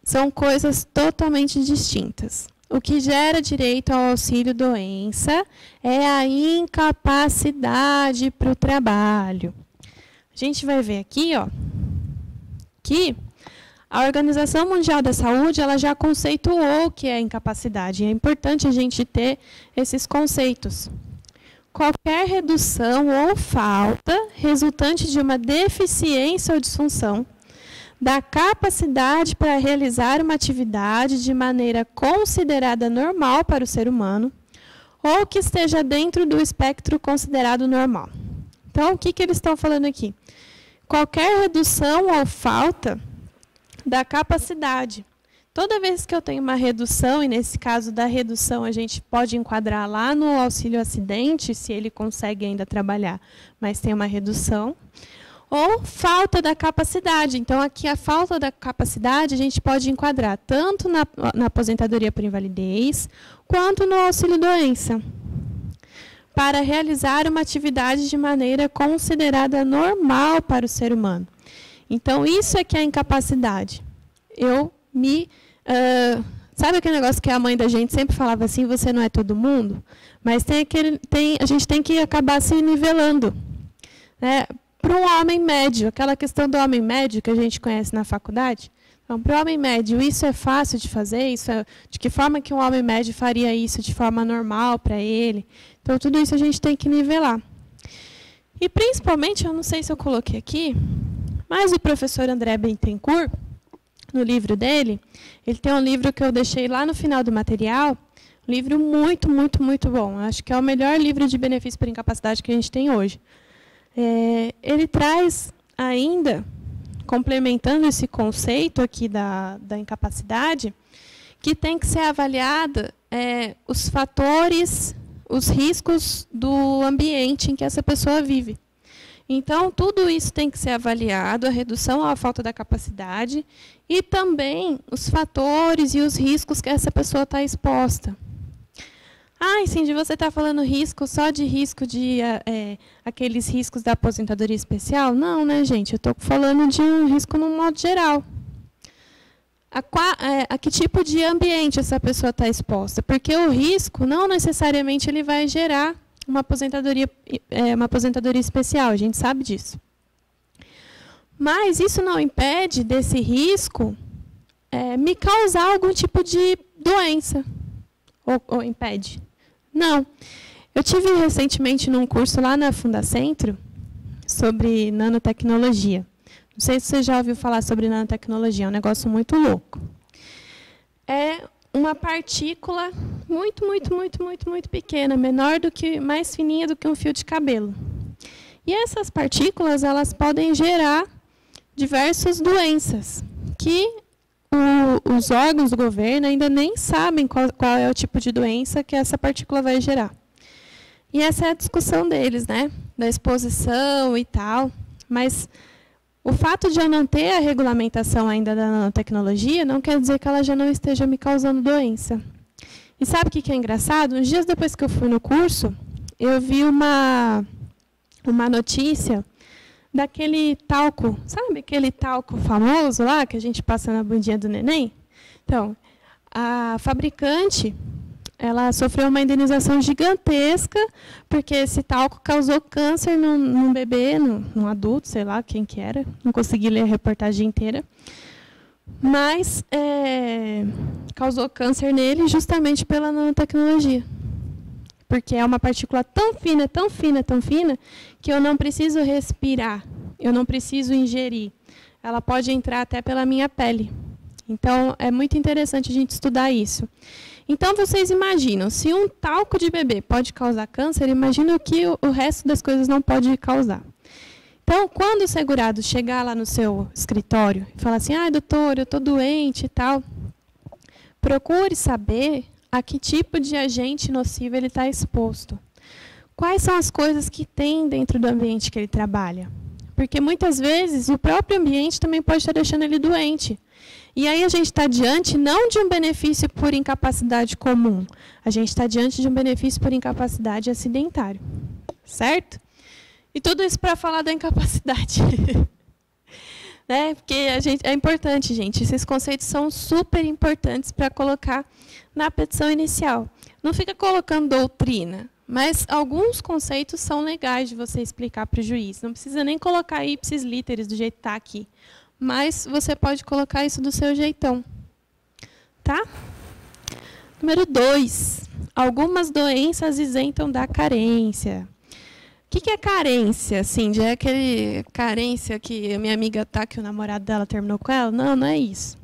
São coisas totalmente distintas. O que gera direito ao auxílio-doença é a incapacidade para o trabalho. A gente vai ver aqui, ó, que a Organização Mundial da Saúde ela já conceituou o que é incapacidade. É importante a gente ter esses conceitos. Qualquer redução ou falta resultante de uma deficiência ou disfunção da capacidade para realizar uma atividade de maneira considerada normal para o ser humano ou que esteja dentro do espectro considerado normal. Então, o que eles estão falando aqui? Qualquer redução ou falta da capacidade. Toda vez que eu tenho uma redução, e nesse caso da redução a gente pode enquadrar lá no auxílio acidente, se ele consegue ainda trabalhar, mas tem uma redução, ou falta da capacidade. Então, aqui a falta da capacidade a gente pode enquadrar tanto na aposentadoria por invalidez, quanto no auxílio-doença, para realizar uma atividade de maneira considerada normal para o ser humano. Então, isso é que é a incapacidade. Sabe aquele negócio que a mãe da gente sempre falava assim, você não é todo mundo? Mas a gente tem que acabar se nivelando. Né? Para um homem médio, aquela questão do homem médio que a gente conhece na faculdade, então, para o homem médio, isso é fácil de fazer? De que forma que um homem médio faria isso de forma normal para ele? Então, tudo isso a gente tem que nivelar. E, principalmente, eu não sei se eu coloquei aqui, mas o professor André Bittencourt, no livro dele, ele tem um livro que eu deixei lá no final do material, um livro muito, muito, muito bom. Acho que é o melhor livro de benefício por incapacidade que a gente tem hoje. Ele traz ainda, complementando esse conceito aqui da incapacidade, que tem que ser avaliada os fatores, os riscos do ambiente em que essa pessoa vive. Então, tudo isso tem que ser avaliado, a redução ou a falta da capacidade, e também os fatores e os riscos que essa pessoa está exposta. Cindy, você está falando risco só de risco de aqueles riscos da aposentadoria especial? Não, né, gente? Eu estou falando de um risco no modo geral. A que tipo de ambiente essa pessoa está exposta? Porque o risco, não necessariamente ele vai gerar uma aposentadoria especial, a gente sabe disso. Mas isso não impede desse risco me causar algum tipo de doença. Ou impede? Não. Eu tive recentemente num curso lá na Fundacentro sobre nanotecnologia. Não sei se você já ouviu falar sobre nanotecnologia, é um negócio muito louco. É uma partícula muito, muito, muito, muito, muito pequena, mais fininha do que um fio de cabelo. E essas partículas, elas podem gerar diversas doenças, que os órgãos do governo ainda nem sabem qual é o tipo de doença que essa partícula vai gerar. E essa é a discussão deles, né? Da exposição e tal. Mas o fato de eu não ter a regulamentação ainda da nanotecnologia não quer dizer que ela já não esteja me causando doença. E sabe o que é engraçado? Uns dias depois que eu fui no curso, eu vi uma notícia daquele talco, sabe aquele talco famoso lá que a gente passa na bundinha do neném? Então, a fabricante, ela sofreu uma indenização gigantesca porque esse talco causou câncer num bebê, num adulto, sei lá quem que era, não consegui ler a reportagem inteira, mas causou câncer nele justamente pela nanotecnologia. Porque é uma partícula tão fina, tão fina, tão fina, que eu não preciso respirar, eu não preciso ingerir. Ela pode entrar até pela minha pele. Então, é muito interessante a gente estudar isso. Então, vocês imaginam, se um talco de bebê pode causar câncer, imagina o que o resto das coisas não pode causar. Então, quando o segurado chegar lá no seu escritório e falar assim, doutor, eu estou doente e tal, procure saber a que tipo de agente nocivo ele está exposto. Quais são as coisas que tem dentro do ambiente que ele trabalha? Porque muitas vezes o próprio ambiente também pode estar deixando ele doente. E aí a gente está diante não de um benefício por incapacidade comum, a gente está diante de um benefício por incapacidade acidentário. Certo? E tudo isso para falar da incapacidade. Né? Porque é importante, gente. Esses conceitos são super importantes para colocar na petição inicial. Não fica colocando doutrina, mas alguns conceitos são legais de você explicar para o juiz. Não precisa nem colocar ipsis literis do jeito que está aqui. Mas você pode colocar isso do seu jeitão. Tá? Número 2. Algumas doenças isentam da carência. O que é carência? Assim, já é aquele carência que a minha amiga tá, que o namorado dela terminou com ela? Não, não é isso.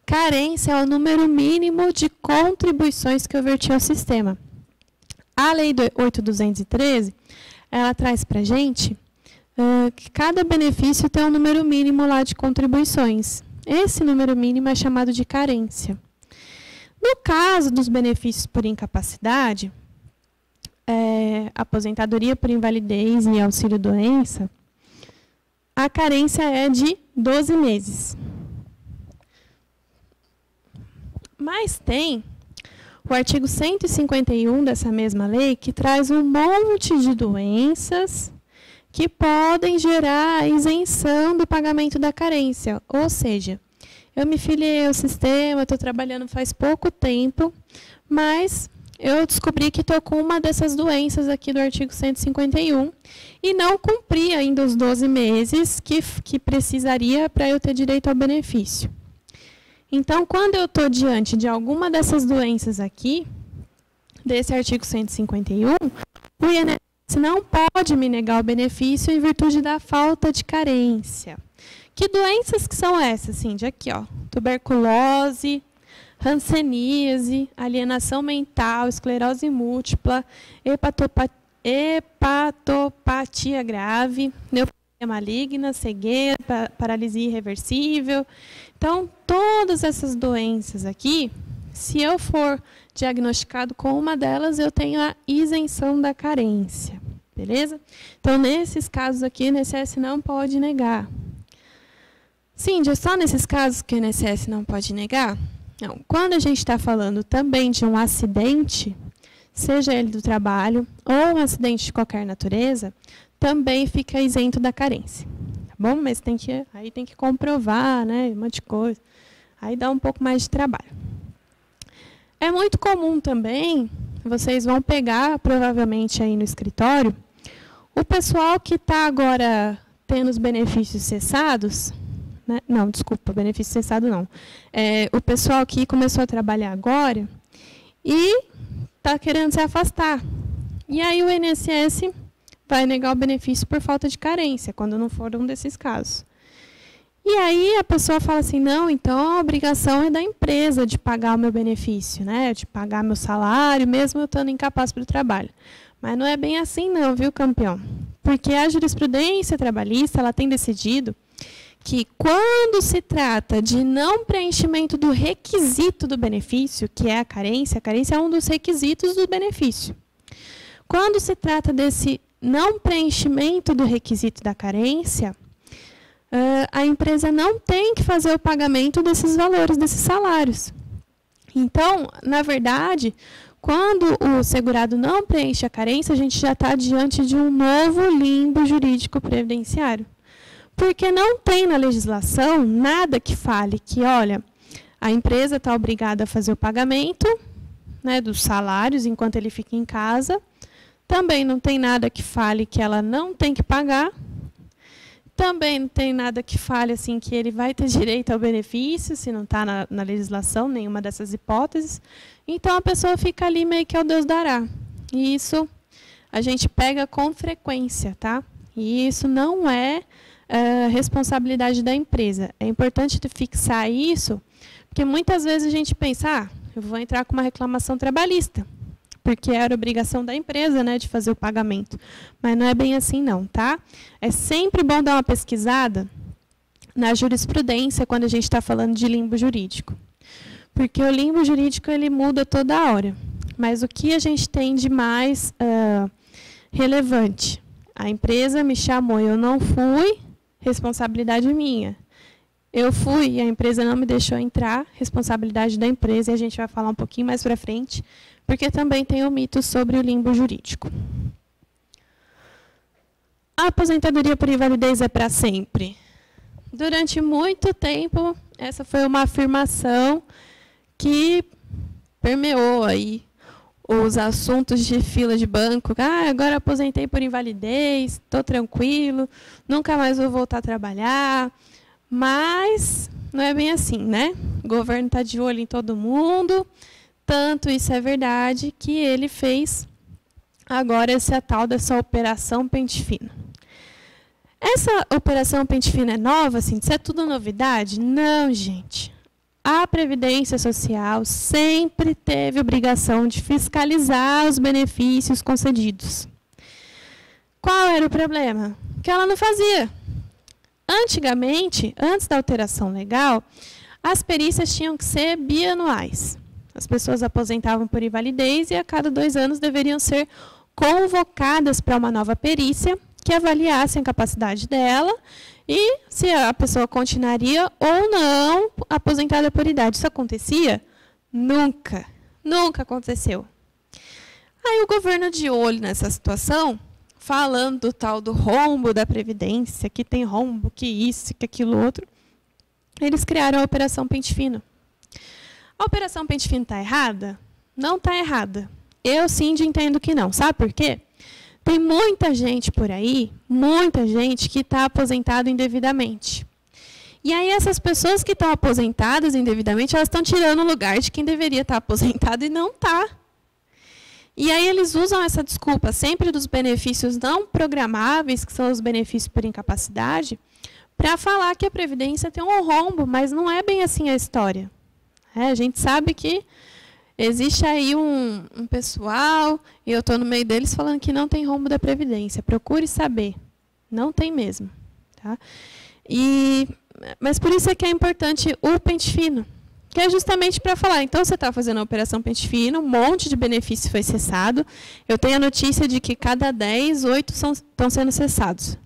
Carência é o número mínimo de contribuições que eu verti ao sistema. A Lei 8.213, ela traz para a gente que cada benefício tem um número mínimo lá de contribuições. Esse número mínimo é chamado de carência. No caso dos benefícios por incapacidade, aposentadoria por invalidez e auxílio-doença, a carência é de 12 meses. Mas tem o artigo 151 dessa mesma lei, que traz um monte de doenças que podem gerar a isenção do pagamento da carência. Ou seja, eu me filiei ao sistema, estou trabalhando faz pouco tempo, mas eu descobri que estou com uma dessas doenças aqui do artigo 151 e não cumpri ainda os 12 meses que precisaria para eu ter direito ao benefício. Então, quando eu estou diante de alguma dessas doenças aqui, desse artigo 151, o INSS não pode me negar o benefício em virtude da falta de carência. Que doenças que são essas? Assim, de aqui, ó, tuberculose, hanseníase, alienação mental, esclerose múltipla, hepatopatia grave, neoplasia maligna, cegueira, paralisia irreversível. Então, todas essas doenças aqui, se eu for diagnosticado com uma delas, eu tenho a isenção da carência. Beleza? Então, nesses casos aqui, o INSS não pode negar. Sim, é só nesses casos que o INSS não pode negar? Não. Quando a gente está falando também de um acidente, seja ele do trabalho ou um acidente de qualquer natureza, também fica isento da carência. Tá bom? Mas aí tem que comprovar, né, um monte de coisa. Aí dá um pouco mais de trabalho. É muito comum também, vocês vão pegar, provavelmente aí no escritório, o pessoal que está agora tendo os benefícios cessados, né? Não, desculpa, benefício cessado não. O pessoal que começou a trabalhar agora e está querendo se afastar. E aí o INSS vai negar o benefício por falta de carência, quando não for um desses casos. E aí a pessoa fala assim, não, então a obrigação é da empresa de pagar o meu benefício, né? De pagar meu salário, mesmo eu estando incapaz para o trabalho. Mas não é bem assim não, viu, campeão? Porque a jurisprudência trabalhista, ela tem decidido que quando se trata de não preenchimento do requisito do benefício, que é a carência é um dos requisitos do benefício. Quando se trata desse não preenchimento do requisito da carência, a empresa não tem que fazer o pagamento desses valores, desses salários. Então, na verdade, quando o segurado não preenche a carência, a gente já está diante de um novo limbo jurídico previdenciário. Porque não tem na legislação nada que fale que, olha, a empresa está obrigada a fazer o pagamento, né, dos salários enquanto ele fica em casa. Também não tem nada que fale que ela não tem que pagar. Também não tem nada que fale assim, que ele vai ter direito ao benefício, se não está na legislação, nenhuma dessas hipóteses. Então, a pessoa fica ali meio que ao Deus dará. E isso a gente pega com frequência, tá? E isso não é responsabilidade da empresa. É importante fixar isso, porque muitas vezes a gente pensa, eu vou entrar com uma reclamação trabalhista, porque era obrigação da empresa, né, de fazer o pagamento. Mas não é bem assim não, tá? É sempre bom dar uma pesquisada na jurisprudência quando a gente está falando de limbo jurídico. Porque o limbo jurídico ele muda toda hora. Mas o que a gente tem de mais relevante? A empresa me chamou, eu não fui, responsabilidade minha. Eu fui e a empresa não me deixou entrar, responsabilidade da empresa, e a gente vai falar um pouquinho mais para frente, porque também tem o mito sobre o limbo jurídico. A aposentadoria por invalidez é para sempre. Durante muito tempo, essa foi uma afirmação que permeou aí os assuntos de fila de banco. Ah, agora aposentei por invalidez, estou tranquilo, nunca mais vou voltar a trabalhar. Mas não é bem assim, né? O governo está de olho em todo mundo, tanto isso é verdade que ele fez agora essa tal dessa Operação Pente Fino. Essa Operação Pente Fino é nova, assim, isso é tudo novidade? Não, gente. A Previdência Social sempre teve obrigação de fiscalizar os benefícios concedidos. Qual era o problema? Que ela não fazia. Antigamente, antes da alteração legal, as perícias tinham que ser bianuais. As pessoas aposentavam por invalidez e a cada 2 anos deveriam ser convocadas para uma nova perícia que avaliasse a capacidade dela e se a pessoa continuaria ou não aposentada por idade. Isso acontecia? Nunca. Nunca aconteceu. Aí o governo de olho nessa situação, falando do tal do rombo da Previdência, que tem rombo, que isso, que aquilo outro, eles criaram a Operação Pente Fino. A Operação Pente Fino está errada? Não está errada. Eu, sim, entendo que não. Sabe por quê? Tem muita gente por aí, muita gente que está aposentado indevidamente. E aí essas pessoas que estão aposentadas indevidamente, elas estão tirando o lugar de quem deveria estar aposentado e não está. E aí eles usam essa desculpa sempre dos benefícios não programáveis, que são os benefícios por incapacidade, para falar que a Previdência tem um rombo, mas não é bem assim a história. A gente sabe que existe aí um pessoal, e eu estou no meio deles falando que não tem rombo da Previdência. Procure saber. Não tem mesmo. Tá? Mas por isso é que é importante o pente fino, que é justamente para falar, então você está fazendo a Operação Pente Fino, um monte de benefício foi cessado. Eu tenho a notícia de que cada 10, 8 estão sendo cessados.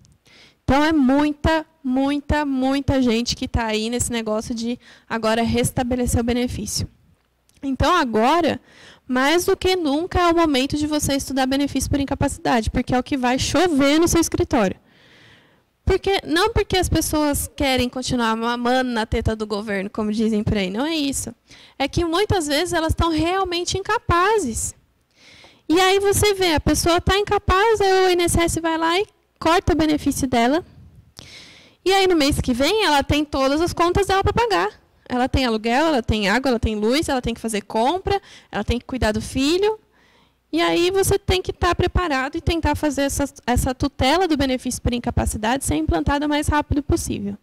Então é muita, muita, muita gente que está aí nesse negócio de agora restabelecer o benefício. Então, agora, mais do que nunca, é o momento de você estudar benefício por incapacidade, porque é o que vai chover no seu escritório. Não porque as pessoas querem continuar mamando na teta do governo, como dizem por aí, não é isso. É que muitas vezes elas estão realmente incapazes. E aí você vê, a pessoa está incapaz, aí o INSS vai lá e corta o benefício dela. E aí no mês que vem ela tem todas as contas dela para pagar. Ela tem aluguel, ela tem água, ela tem luz, ela tem que fazer compra, ela tem que cuidar do filho. E aí você tem que estar preparado e tentar fazer essa tutela do benefício por incapacidade ser implantada o mais rápido possível.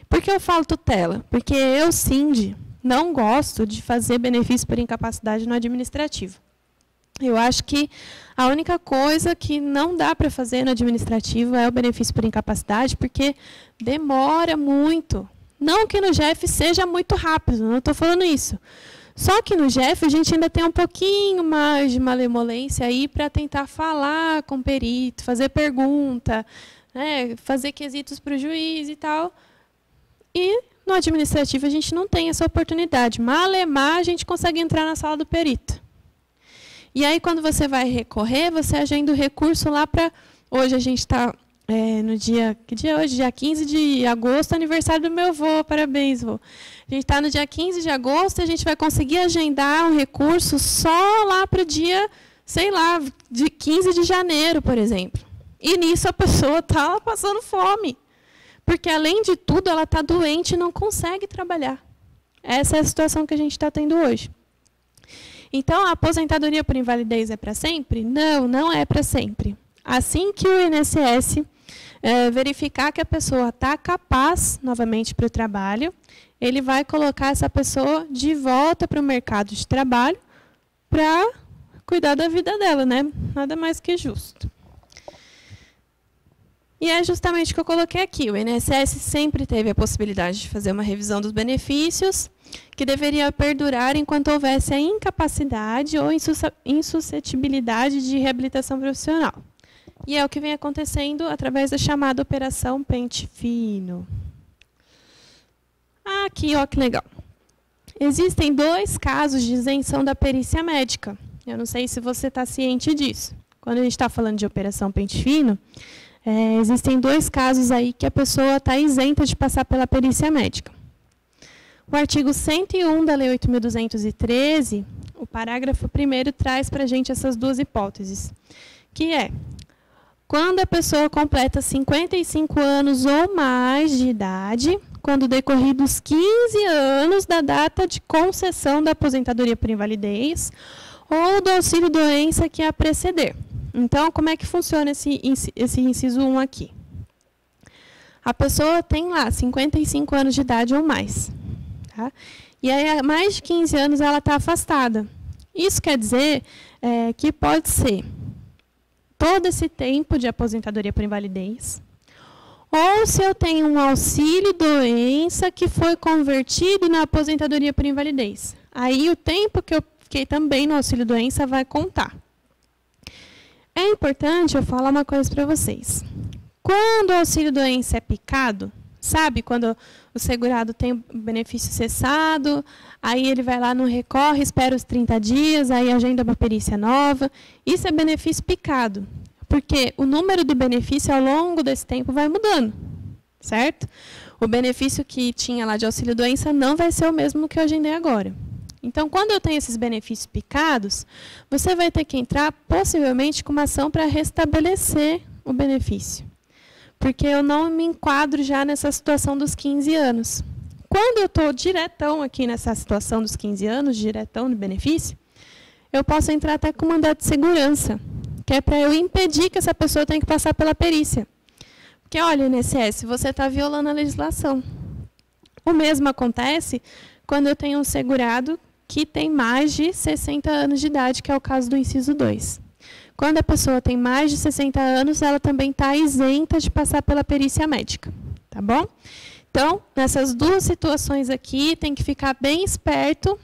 Por que eu falo tutela? Porque eu, Cindy, não gosto de fazer benefício por incapacidade no administrativo. Eu acho que a única coisa que não dá para fazer no administrativo é o benefício por incapacidade, porque demora muito. Não que no GEF seja muito rápido, não estou falando isso. Só que no GEF a gente ainda tem um pouquinho mais de malemolência aí para tentar falar com o perito, fazer pergunta, né, fazer quesitos para o juiz e tal. E no administrativo a gente não tem essa oportunidade. Malemar a gente consegue entrar na sala do perito. E aí quando você vai recorrer, você agenda o recurso lá para... Hoje a gente está... no dia... Que dia é hoje? Dia 15 de agosto, aniversário do meu avô. Parabéns, vô. A gente está no dia 15 de agosto e a gente vai conseguir agendar um recurso só lá para o dia, sei lá, de 15 de janeiro, por exemplo. E nisso a pessoa está passando fome. Porque, além de tudo, ela está doente e não consegue trabalhar. Essa é a situação que a gente está tendo hoje. Então, a aposentadoria por invalidez é para sempre? Não, não é para sempre. Assim que o INSS verificar que a pessoa está capaz, novamente, para o trabalho, ele vai colocar essa pessoa de volta para o mercado de trabalho para cuidar da vida dela, né? Nada mais que justo. E é justamente o que eu coloquei aqui. O INSS sempre teve a possibilidade de fazer uma revisão dos benefícios, que deveria perdurar enquanto houvesse a incapacidade ou insuscetibilidade de reabilitação profissional. E é o que vem acontecendo através da chamada Operação Pente Fino. Aqui, ó, que legal. Existem 2 casos de isenção da perícia médica. Eu não sei se você está ciente disso. Quando a gente está falando de Operação Pente Fino, existem 2 casos aí que a pessoa está isenta de passar pela perícia médica. O artigo 101 da Lei 8.213, o parágrafo 1º, traz para a gente essas 2 hipóteses, que é quando a pessoa completa 55 anos ou mais de idade, quando decorridos 15 anos da data de concessão da aposentadoria por invalidez ou do auxílio-doença que a preceder. Então, como é que funciona esse inciso 1 aqui? A pessoa tem lá 55 anos de idade ou mais. Tá? E aí, há mais de 15 anos, ela está afastada. Isso quer dizer que pode ser todo esse tempo de aposentadoria por invalidez, ou se eu tenho um auxílio-doença que foi convertido na aposentadoria por invalidez. Aí, o tempo que eu fiquei também no auxílio-doença vai contar. É importante eu falar uma coisa para vocês. Quando o auxílio-doença é picado, sabe, quando o segurado tem o benefício cessado, aí ele vai lá no recorre, espera os 30 dias, aí agenda uma perícia nova. Isso é benefício picado, porque o número do benefício ao longo desse tempo vai mudando, certo? O benefício que tinha lá de auxílio-doença não vai ser o mesmo que eu agendei agora. Então, quando eu tenho esses benefícios picados, você vai ter que entrar, possivelmente, com uma ação para restabelecer o benefício. Porque eu não me enquadro já nessa situação dos 15 anos. Quando eu estou diretão aqui nessa situação dos 15 anos, diretão no benefício, eu posso entrar até com mandato de segurança, que é para eu impedir que essa pessoa tenha que passar pela perícia. Porque, olha, INSS, você está violando a legislação. O mesmo acontece quando eu tenho um segurado que tem mais de 60 anos de idade, que é o caso do inciso 2. Quando a pessoa tem mais de 60 anos, ela também está isenta de passar pela perícia médica. Tá bom? Então, nessas 2 situações aqui, tem que ficar bem esperto,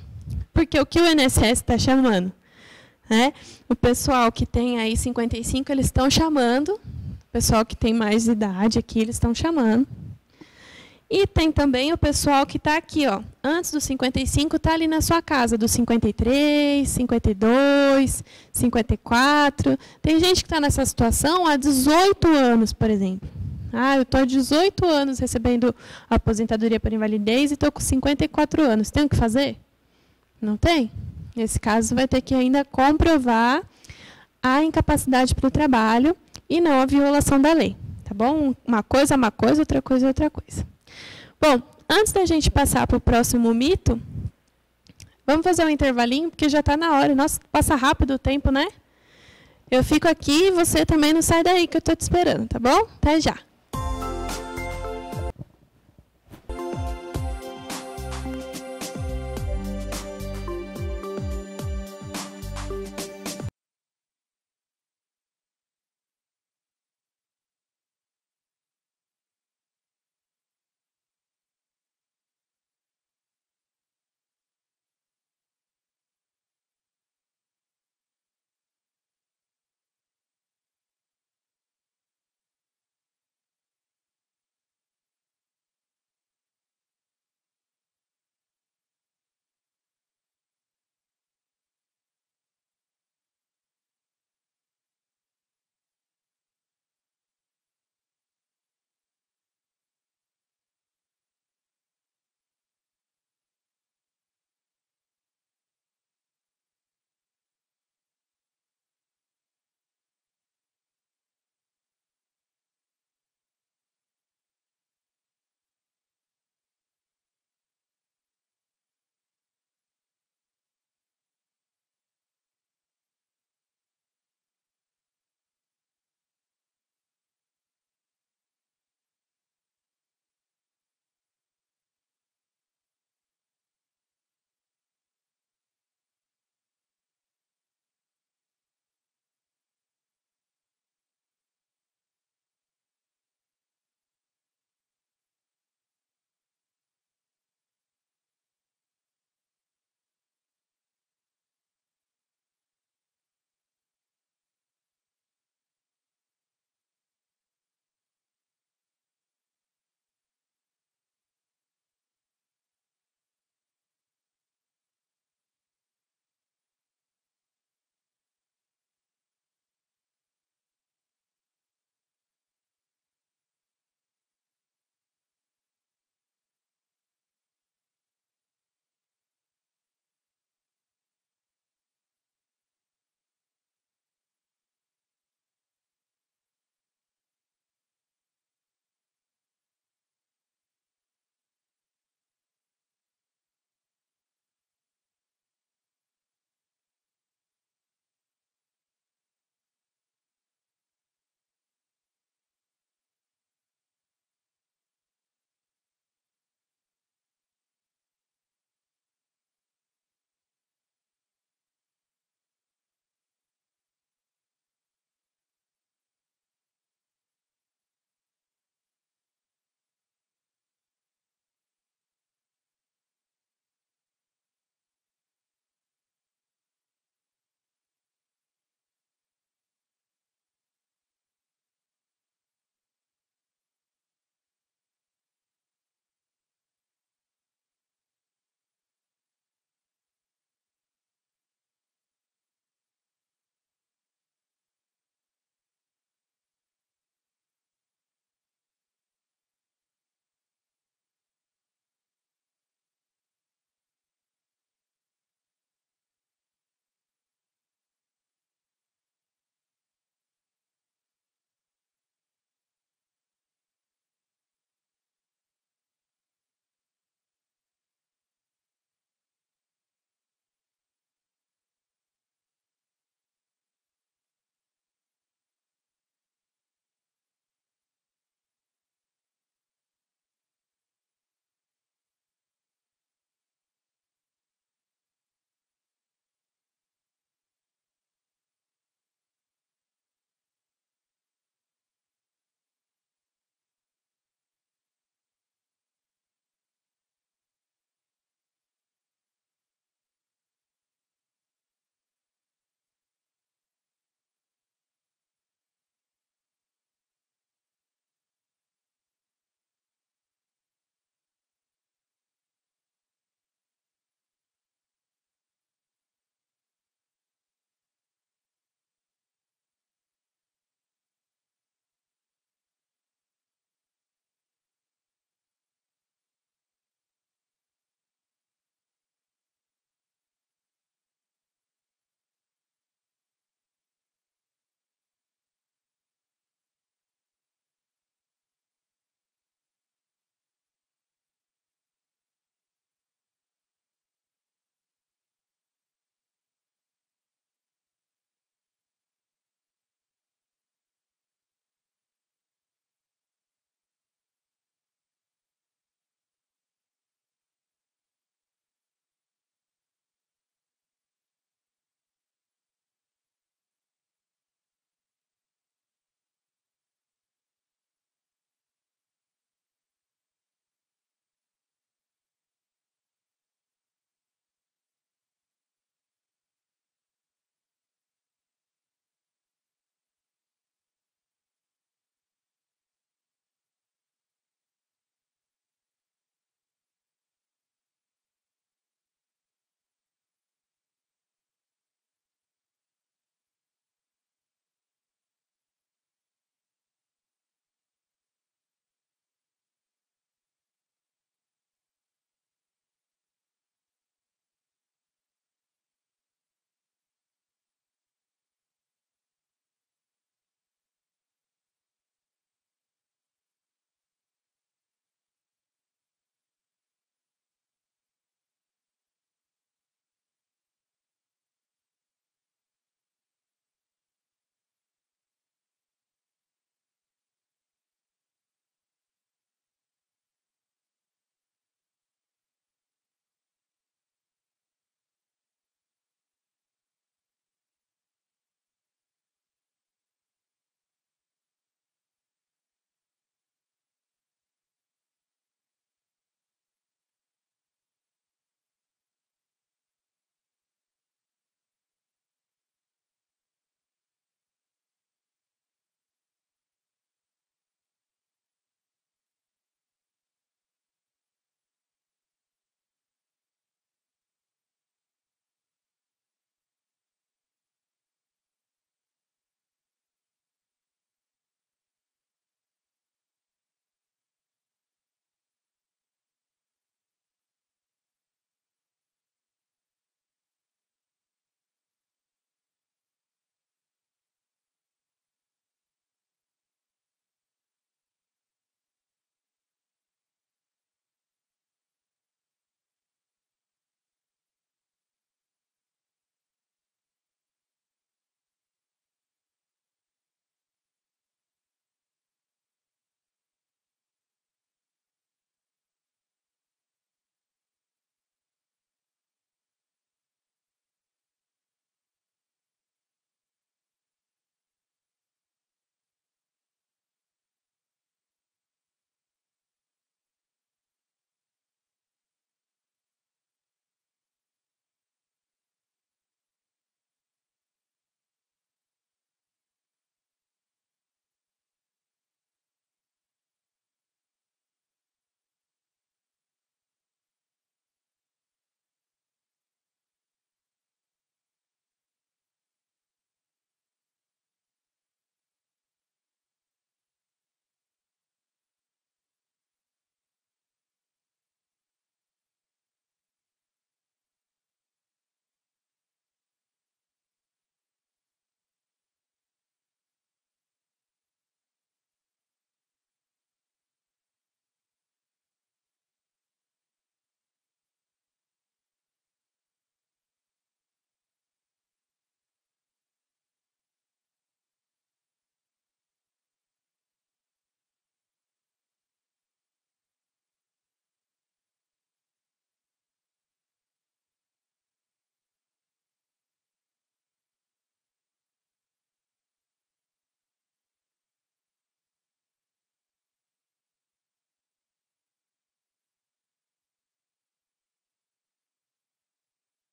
porque o que o INSS está chamando? Né? O pessoal que tem aí 55, eles estão chamando. O pessoal que tem mais idade aqui, eles estão chamando. E tem também o pessoal que está aqui, ó, antes dos 55, está ali na sua casa, dos 53, 52, 54. Tem gente que está nessa situação há 18 anos, por exemplo. Eu estou há 18 anos recebendo aposentadoria por invalidez e estou com 54 anos. Tem o que fazer? Não tem? Nesse caso, vai ter que ainda comprovar a incapacidade para o trabalho e não a violação da lei. Tá bom? Uma coisa é uma coisa, outra coisa é outra coisa. Bom, antes da gente passar para o próximo mito, vamos fazer um intervalinho, porque já está na hora. Nossa, passa rápido o tempo, né? Eu fico aqui e você também não sai daí, que eu estou te esperando, tá bom? Até já.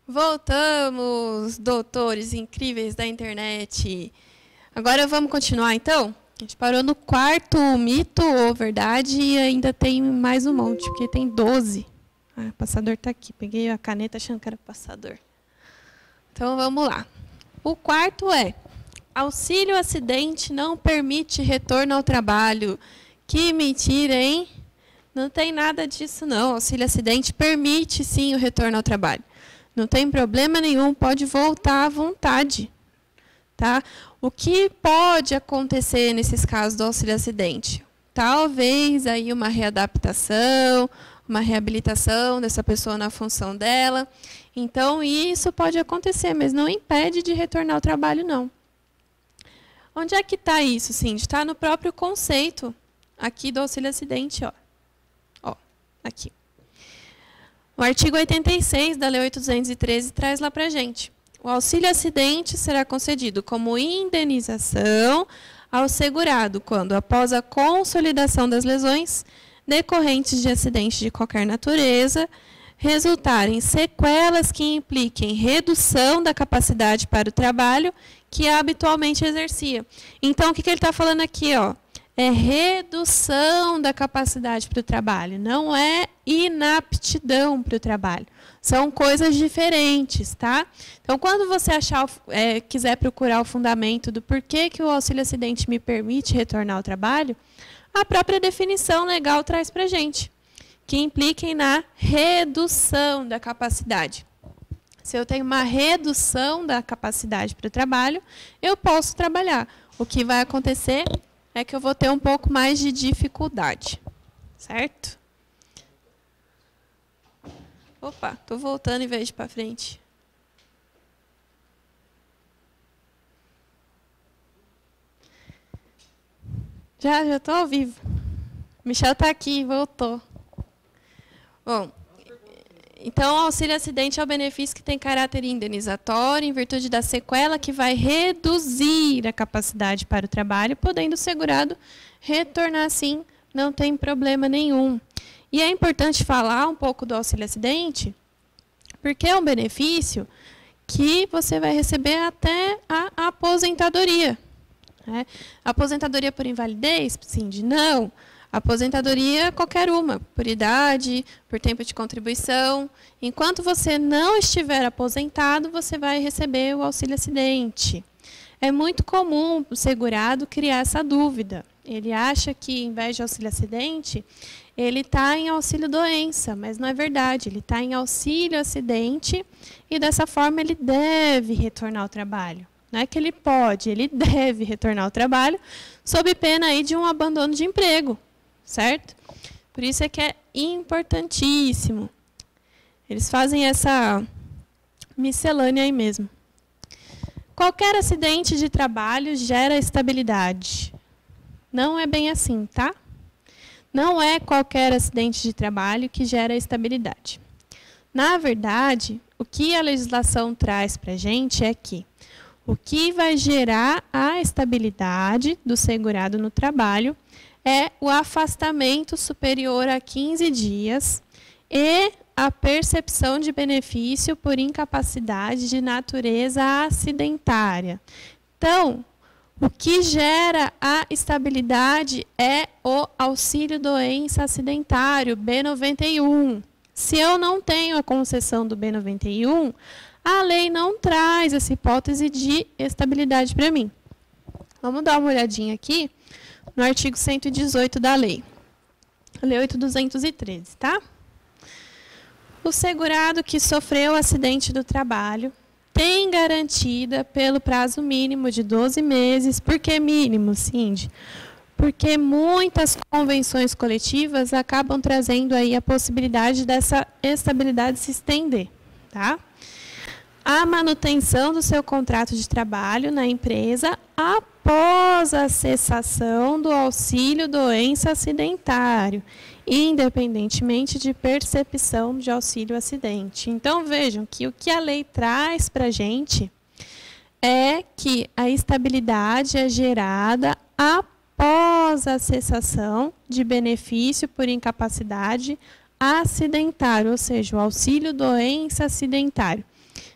Voltamos, doutores incríveis da internet. Agora vamos continuar, então? A gente parou no 4º mito ou verdade e ainda tem mais um monte, porque tem 12. Ah, o passador está aqui. Peguei a caneta achando que era o passador. Então, vamos lá. O 4º é: auxílio acidente não permite retorno ao trabalho. Que mentira, hein? Não tem nada disso, não. Auxílio acidente permite, sim, o retorno ao trabalho. Não tem problema nenhum, pode voltar à vontade. Tá? O que pode acontecer nesses casos do auxílio acidente? Talvez aí uma readaptação, uma reabilitação dessa pessoa na função dela. Então, isso pode acontecer, mas não impede de retornar ao trabalho, não. Onde é que está isso, Cindy? Está no próprio conceito aqui do auxílio acidente, ó. Ó, aqui. O artigo 86 da Lei 8.213 traz lá para a gente. O auxílio acidente será concedido como indenização ao segurado quando, após a consolidação das lesões decorrentes de acidente de qualquer natureza, resultarem sequelas que impliquem redução da capacidade para o trabalho que habitualmente exercia. Então, o que ele está falando aqui, ó? É redução da capacidade para o trabalho, não é inaptidão para o trabalho. São coisas diferentes, tá? Então, quando você quiser procurar o fundamento do porquê que o auxílio acidente me permite retornar ao trabalho, a própria definição legal traz para a gente, que impliquem na redução da capacidade. Se eu tenho uma redução da capacidade para o trabalho, eu posso trabalhar. O que vai acontecer é que eu vou ter um pouco mais de dificuldade, certo? Opa, estou voltando em vez de ir para frente. Já estou ao vivo. Michel está aqui, voltou. Bom, então, o auxílio acidente é o benefício que tem caráter indenizatório, em virtude da sequela que vai reduzir a capacidade para o trabalho, podendo o segurado retornar sim, não tem problema nenhum. E é importante falar um pouco do auxílio acidente, porque é um benefício que você vai receber até a aposentadoria. Né? Aposentadoria por invalidez? Sim, não. Aposentadoria qualquer uma, por idade, por tempo de contribuição. Enquanto você não estiver aposentado, você vai receber o auxílio acidente. É muito comum o segurado criar essa dúvida. Ele acha que, em vez de auxílio acidente, ele está em auxílio doença, mas não é verdade. Ele está em auxílio acidente e, dessa forma, ele deve retornar ao trabalho. Não é que ele pode, ele deve retornar ao trabalho, sob pena aí de um abandono de emprego. Certo? Por isso é que é importantíssimo. Eles fazem essa miscelânea aí mesmo. Qualquer acidente de trabalho gera estabilidade. Não é bem assim, tá? Não é qualquer acidente de trabalho que gera estabilidade. Na verdade, o que a legislação traz para a gente é que o que vai gerar a estabilidade do segurado no trabalho é o afastamento superior a 15 dias e a percepção de benefício por incapacidade de natureza acidentária. Então, o que gera a estabilidade é o auxílio doença acidentário, B91. Se eu não tenho a concessão do B91, a lei não traz essa hipótese de estabilidade para mim. Vamos dar uma olhadinha aqui no artigo 118 da lei. Lei 8.213, tá? O segurado que sofreu acidente do trabalho tem garantida pelo prazo mínimo de 12 meses. Por que mínimo, Cindy? Porque muitas convenções coletivas acabam trazendo aí a possibilidade dessa estabilidade se estender, tá? A manutenção do seu contrato de trabalho na empresa após a cessação do auxílio doença acidentário, independentemente de percepção de auxílio acidente. Então, vejam que o que a lei traz para a gente é que a estabilidade é gerada após a cessação de benefício por incapacidade acidentária, ou seja, o auxílio doença acidentário.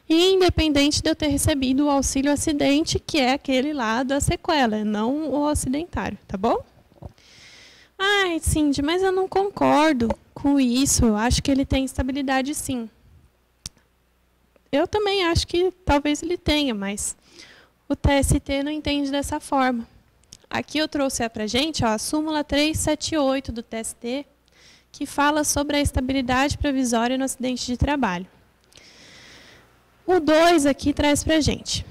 independente de eu ter recebido o auxílio acidente, que é aquele lá da sequela, não o acidentário, tá bom? Ai, Cindy, mas eu não concordo com isso, eu acho que ele tem estabilidade sim. Eu também acho que talvez ele tenha, mas o TST não entende dessa forma. Aqui eu trouxe para a gente a súmula 378 do TST, que fala sobre a estabilidade provisória no acidente de trabalho. O 2 aqui traz para a gente.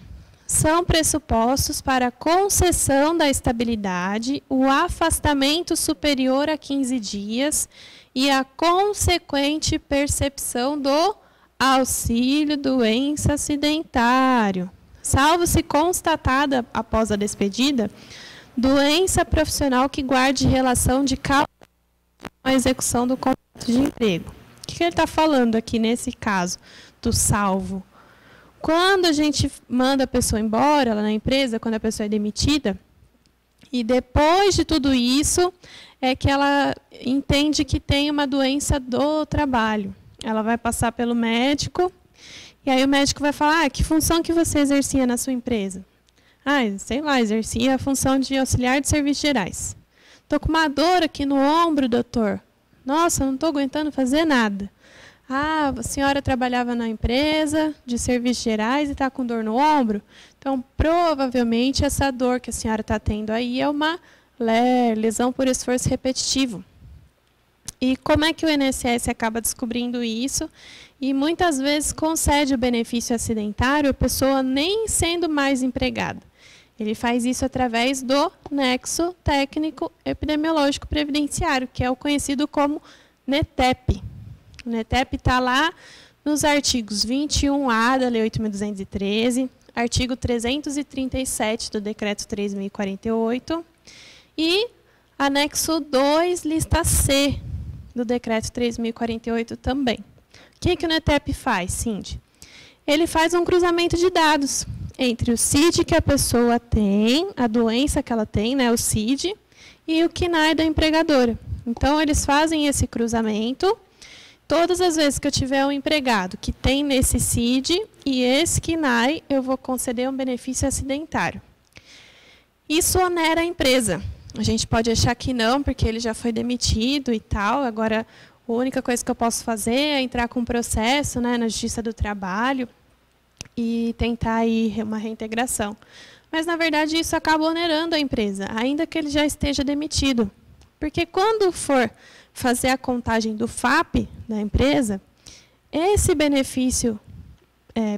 São pressupostos para a concessão da estabilidade, o afastamento superior a 15 dias e a consequente percepção do auxílio doença acidentário, salvo se constatada após a despedida, doença profissional que guarde relação de causa com a execução do contrato de emprego. O que ele está falando aqui nesse caso do salvo? Quando a gente manda a pessoa embora lá na empresa, quando a pessoa é demitida, e depois de tudo isso, é que ela entende que tem uma doença do trabalho. Ela vai passar pelo médico, e aí o médico vai falar, que função que você exercia na sua empresa? Sei lá, exercia a função de auxiliar de serviços gerais. Estou com uma dor aqui no ombro, doutor. Nossa, não estou aguentando fazer nada. A senhora trabalhava na empresa de serviços gerais e está com dor no ombro? Então, provavelmente, essa dor que a senhora está tendo aí é uma LER, lesão por esforço repetitivo. E como é que o INSS acaba descobrindo isso? E muitas vezes concede o benefício acidentário a pessoa nem sendo mais empregada. Ele faz isso através do nexo técnico epidemiológico previdenciário, que é o conhecido como NETEP. O NETEP está lá nos artigos 21A da Lei 8.213, artigo 337 do Decreto 3.048 e anexo 2, lista C, do Decreto 3.048 também. O que o NETEP faz, Cindy? Ele faz um cruzamento de dados entre o CID que a pessoa tem, a doença que ela tem, né, o CID, e o CNAE da empregadora. Então, eles fazem esse cruzamento. Todas as vezes que eu tiver um empregado que tem nesse CID e esse CNAE, eu vou conceder um benefício acidentário. Isso onera a empresa. A gente pode achar que não, porque ele já foi demitido e tal. Agora, a única coisa que eu posso fazer é entrar com um processo, né, na Justiça do Trabalho e tentar aí uma reintegração. Mas, na verdade, isso acaba onerando a empresa, ainda que ele já esteja demitido. Porque quando for fazer a contagem do FAP da empresa, esse benefício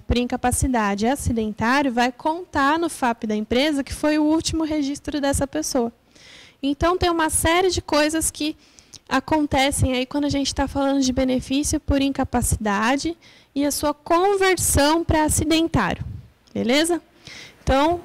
por incapacidade acidentário vai contar no FAP da empresa, que foi o último registro dessa pessoa. Então, tem uma série de coisas que acontecem aí quando a gente está falando de benefício por incapacidade e a sua conversão para acidentário. Beleza? Então,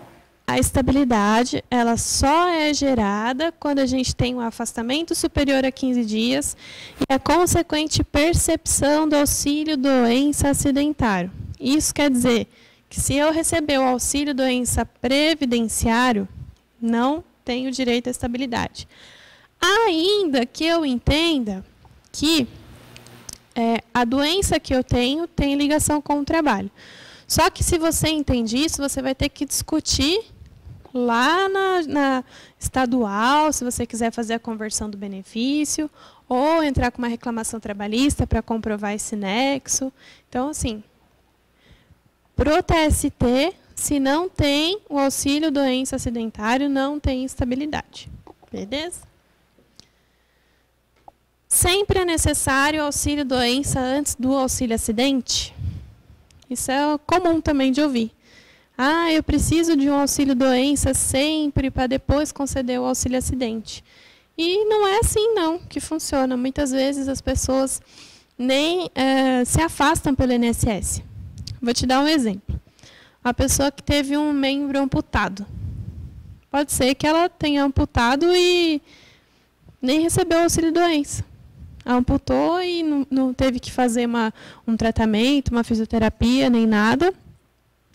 a estabilidade, ela só é gerada quando a gente tem um afastamento superior a 15 dias e a consequente percepção do auxílio doença acidentário. Isso quer dizer que se eu receber o auxílio doença previdenciário, não tenho direito à estabilidade. Ainda que eu entenda que a doença que eu tenho tem ligação com o trabalho. Só que se você entende isso, você vai ter que discutir lá na estadual, se você quiser fazer a conversão do benefício, ou entrar com uma reclamação trabalhista para comprovar esse nexo. Então, assim, para o TST, se não tem o auxílio doença acidentário, não tem estabilidade. Beleza? Sempre é necessário auxílio doença antes do auxílio acidente? Isso é comum também de ouvir. Eu preciso de um auxílio doença sempre para depois conceder o auxílio acidente. E não é assim não que funciona. Muitas vezes as pessoas nem se afastam pelo INSS. Vou te dar um exemplo. A pessoa que teve um membro amputado. Pode ser que ela tenha amputado e nem recebeu o auxílio doença. Amputou e não teve que fazer um tratamento, uma fisioterapia, nem nada.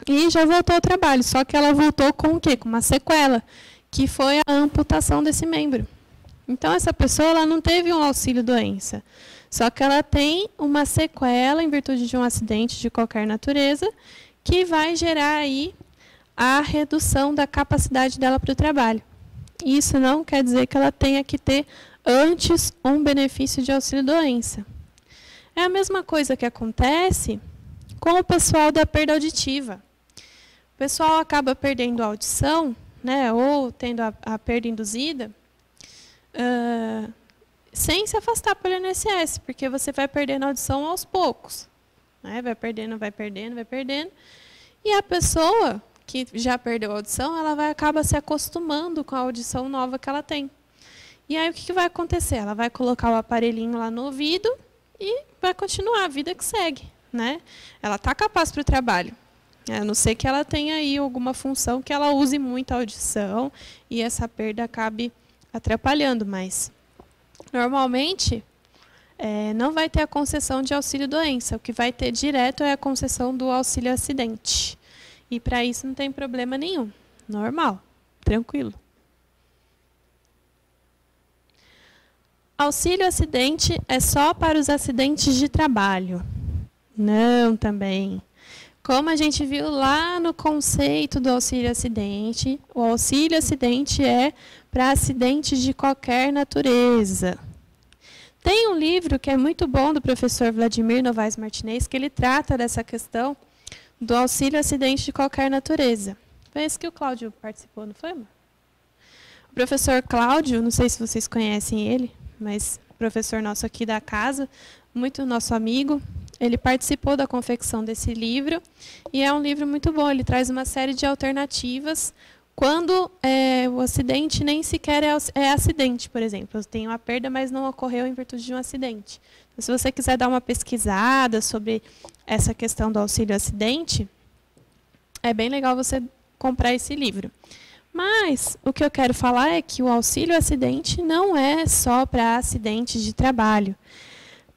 E já voltou ao trabalho. Só que ela voltou com o quê? Com uma sequela, que foi a amputação desse membro. Então, essa pessoa ela não teve um auxílio-doença, só que ela tem uma sequela em virtude de um acidente de qualquer natureza que vai gerar aí a redução da capacidade dela para o trabalho. Isso não quer dizer que ela tenha que ter antes um benefício de auxílio-doença. É a mesma coisa que acontece com o pessoal da perda auditiva. O pessoal acaba perdendo a audição, né, ou tendo a perda induzida, sem se afastar pelo INSS, porque você vai perdendo a audição aos poucos. Né, vai perdendo, vai perdendo, vai perdendo. E a pessoa que já perdeu a audição, ela acaba se acostumando com a audição nova que ela tem. E aí o que vai acontecer? Ela vai colocar o aparelhinho lá no ouvido e vai continuar a vida que segue. Né? Ela está capaz para o trabalho. A não ser que ela tenha aí alguma função que ela use muito a audição e essa perda acabe atrapalhando. Mas, normalmente, não vai ter a concessão de auxílio-doença. O que vai ter direto é a concessão do auxílio-acidente. E para isso não tem problema nenhum. Normal, tranquilo. Auxílio-acidente é só para os acidentes de trabalho? Não, também. Como a gente viu lá no conceito do auxílio-acidente, o auxílio-acidente é para acidentes de qualquer natureza. Tem um livro que é muito bom do professor Vladimir Novaes Martinez, que ele trata dessa questão do auxílio-acidente de qualquer natureza. Foi esse que o Cláudio participou, não foi, amor? O professor Cláudio, não sei se vocês conhecem ele, mas professor nosso aqui da casa, muito nosso amigo, ele participou da confecção desse livro, e é um livro muito bom, ele traz uma série de alternativas, quando o acidente nem sequer é acidente, por exemplo. Eu tenho uma perda, mas não ocorreu em virtude de um acidente. Então, se você quiser dar uma pesquisada sobre essa questão do auxílio-acidente, é bem legal você comprar esse livro. Mas o que eu quero falar é que o auxílio-acidente não é só para acidentes de trabalho.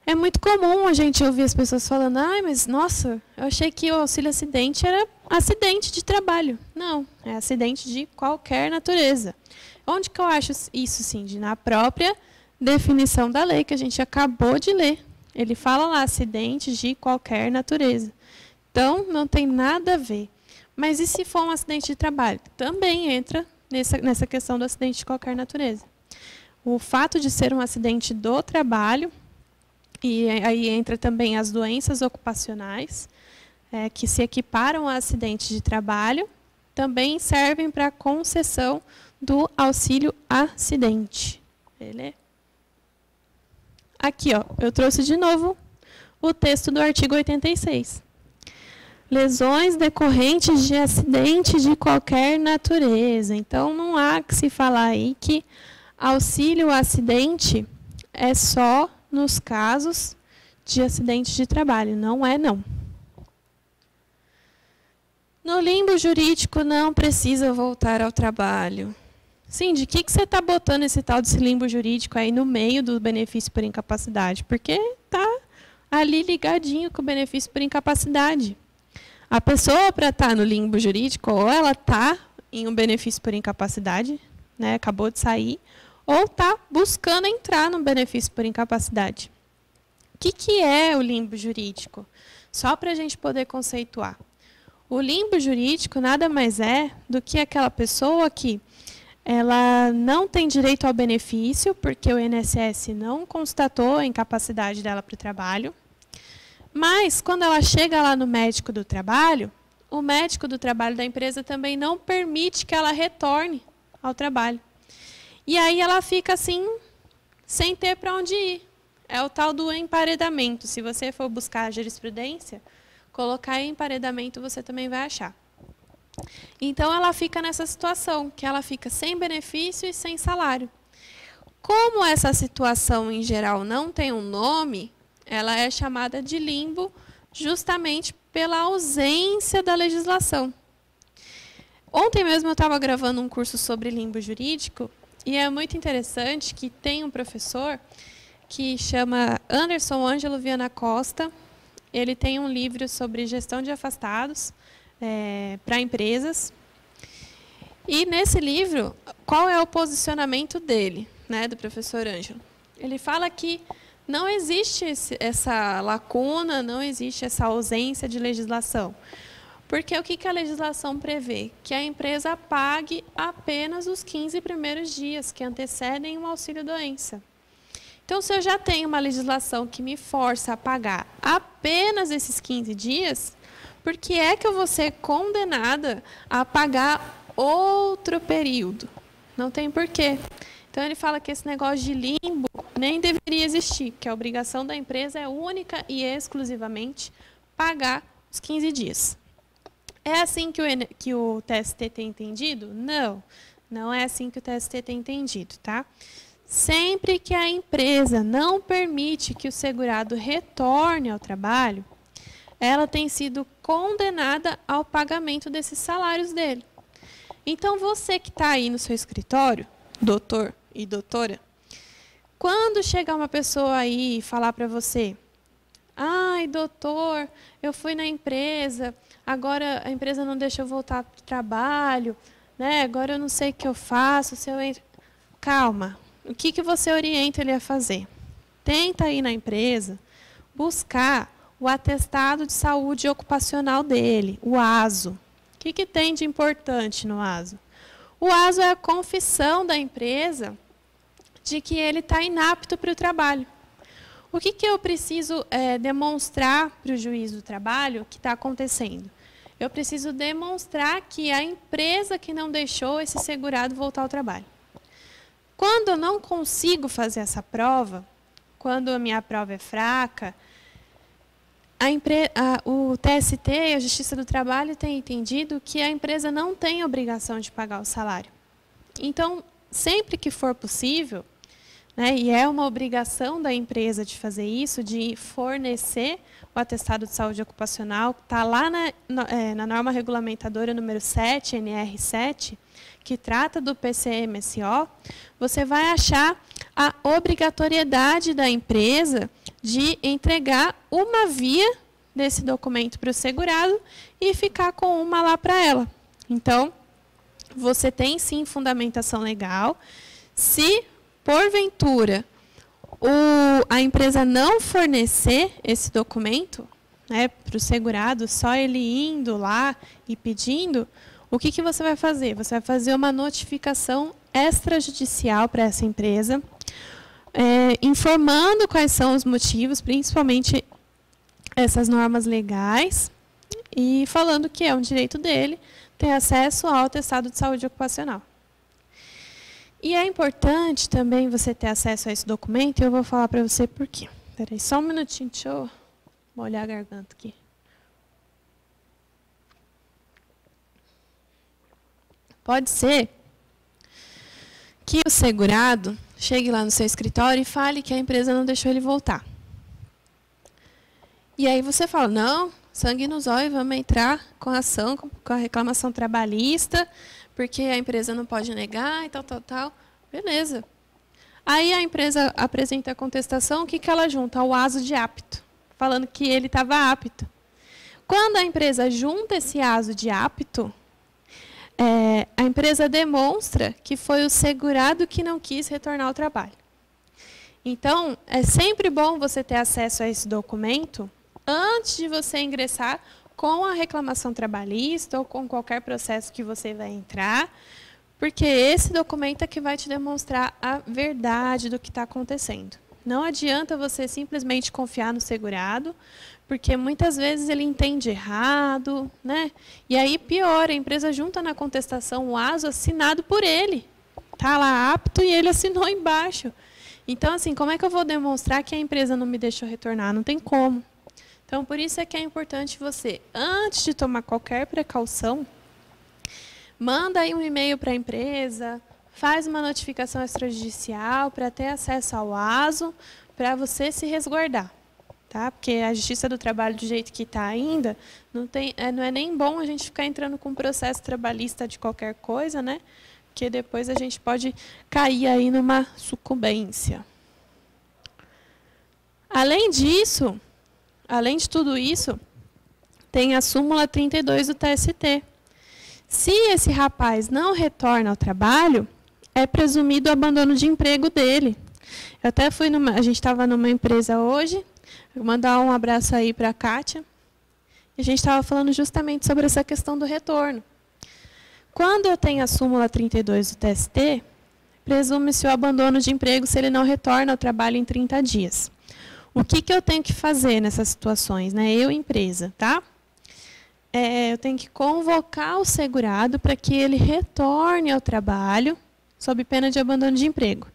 É muito comum a gente ouvir as pessoas falando, mas nossa, eu achei que o auxílio-acidente era acidente de trabalho. Não, é acidente de qualquer natureza. Onde que eu acho isso, Cindy? Na própria definição da lei que a gente acabou de ler. Ele fala lá, acidentes de qualquer natureza. Então, não tem nada a ver. Mas e se for um acidente de trabalho? Também entra nessa questão do acidente de qualquer natureza. O fato de ser um acidente do trabalho, e aí entra também as doenças ocupacionais, que se equiparam a acidentes de trabalho, também servem para a concessão do auxílio-acidente. Aqui, ó, eu trouxe de novo o texto do artigo 86. Lesões decorrentes de acidente de qualquer natureza. Então, não há que se falar aí que auxílio-acidente é só nos casos de acidente de trabalho. Não é, não. No limbo jurídico, não precisa voltar ao trabalho. Sim, de que você está botando esse tal desse limbo jurídico aí no meio do benefício por incapacidade? Porque está ali ligadinho com o benefício por incapacidade. A pessoa, para estar no limbo jurídico, ou ela está em um benefício por incapacidade, né, acabou de sair, ou está buscando entrar no benefício por incapacidade. O que é o limbo jurídico? Só para a gente poder conceituar. O limbo jurídico nada mais é do que aquela pessoa que ela não tem direito ao benefício, porque o INSS não constatou a incapacidade dela para o trabalho. Mas, quando ela chega lá no médico do trabalho, o médico do trabalho da empresa também não permite que ela retorne ao trabalho. E aí ela fica assim, sem ter para onde ir. É o tal do emparedamento. Se você for buscar a jurisprudência, colocar em emparedamento você também vai achar. Então, ela fica nessa situação, que ela fica sem benefício e sem salário. Como essa situação, em geral, não tem um nome, ela é chamada de limbo justamente pela ausência da legislação. Ontem mesmo eu estava gravando um curso sobre limbo jurídico, e é muito interessante que tem um professor que chama Anderson Ângelo Viana Costa. Ele tem um livro sobre gestão de afastados para empresas. E nesse livro, qual é o posicionamento dele? né, do professor Ângelo. Ele fala que não existe essa lacuna, não existe essa ausência de legislação. Porque o que a legislação prevê? Que a empresa pague apenas os 15 primeiros dias que antecedem o auxílio-doença. Então, se eu já tenho uma legislação que me força a pagar apenas esses 15 dias, por que é que eu vou ser condenada a pagar outro período? Não tem porquê. Então, ele fala que esse negócio de limbo nem deveria existir, que a obrigação da empresa é única e exclusivamente pagar os 15 dias. É assim que o TST tem entendido? Não, não é assim que o TST tem entendido, tá? Sempre que a empresa não permite que o segurado retorne ao trabalho, ela tem sido condenada ao pagamento desses salários dele. Então, você que está aí no seu escritório, doutor e doutora, quando chegar uma pessoa aí e falar para você, ai, doutor, eu fui na empresa, agora a empresa não deixa eu voltar para o trabalho, né? Agora eu não sei o que eu faço, se eu entro... Calma, o que você orienta ele a fazer? Tenta ir na empresa buscar o atestado de saúde ocupacional dele, o ASO. O que tem de importante no ASO? O ASO é a confissão da empresa de que ele está inapto para o trabalho. O que eu preciso demonstrar para o juiz do trabalho que está acontecendo? Eu preciso demonstrar que a empresa que não deixou esse segurado voltar ao trabalho. Quando eu não consigo fazer essa prova, quando a minha prova é fraca, o TST, a Justiça do Trabalho, tem entendido que a empresa não tem obrigação de pagar o salário. Então, sempre que for possível, né, e é uma obrigação da empresa de fazer isso, de fornecer o atestado de saúde ocupacional, que está lá na norma regulamentadora número 7, NR7, que trata do PCMSO, você vai achar a obrigatoriedade da empresa de entregar uma via desse documento para o segurado e ficar com uma lá para ela. Então, você tem sim fundamentação legal. Se, porventura, a empresa não fornecer esse documento, né, para o segurado, só ele indo lá e pedindo, o que você vai fazer? Você vai fazer uma notificação extrajudicial para essa empresa, informando quais são os motivos, principalmente essas normas legais, e falando que é um direito dele ter acesso ao atestado de saúde ocupacional. E é importante também você ter acesso a esse documento, e eu vou falar para você por quê. Espera aí, só um minutinho, deixa eu molhar a garganta aqui. Pode ser que o segurado chegue lá no seu escritório e fale que a empresa não deixou ele voltar. E aí você fala, não, sangue nos olhos, vamos entrar com a ação, com a reclamação trabalhista, porque a empresa não pode negar e tal. Beleza. Aí a empresa apresenta a contestação, o que ela junta? O ASO de apto, falando que ele estava apto. Quando a empresa junta esse ASO de apto, a empresa demonstra que foi o segurado que não quis retornar ao trabalho. Então, é sempre bom você ter acesso a esse documento antes de você ingressar com a reclamação trabalhista ou com qualquer processo que você vai entrar, porque esse documento é que vai te demonstrar a verdade do que está acontecendo. Não adianta você simplesmente confiar no segurado, porque muitas vezes ele entende errado, né? E aí, pior, a empresa junta na contestação o ASO assinado por ele. Está lá apto e ele assinou embaixo. Então, assim, como é que eu vou demonstrar que a empresa não me deixou retornar? Não tem como. Então, por isso é que é importante você, antes de tomar qualquer precaução, manda aí um e-mail para a empresa, faz uma notificação extrajudicial para ter acesso ao ASO, para você se resguardar. Tá? Porque a Justiça do Trabalho, do jeito que está ainda, não é nem bom a gente ficar entrando com processo trabalhista de qualquer coisa, né? Porque depois a gente pode cair aí numa sucumbência. Além disso, além de tudo isso, tem a súmula 32 do TST. Se esse rapaz não retorna ao trabalho, é presumido o abandono de emprego dele. Eu até fui a gente estava numa empresa hoje, vou mandar um abraço aí para a Kátia, e a gente estava falando justamente sobre essa questão do retorno. Quando eu tenho a súmula 32 do TST, presume-se o abandono de emprego se ele não retorna ao trabalho em 30 dias. O que eu tenho que fazer nessas situações, né? Eu, empresa, tá? Eu tenho que convocar o segurado para que ele retorne ao trabalho sob pena de abandono de emprego.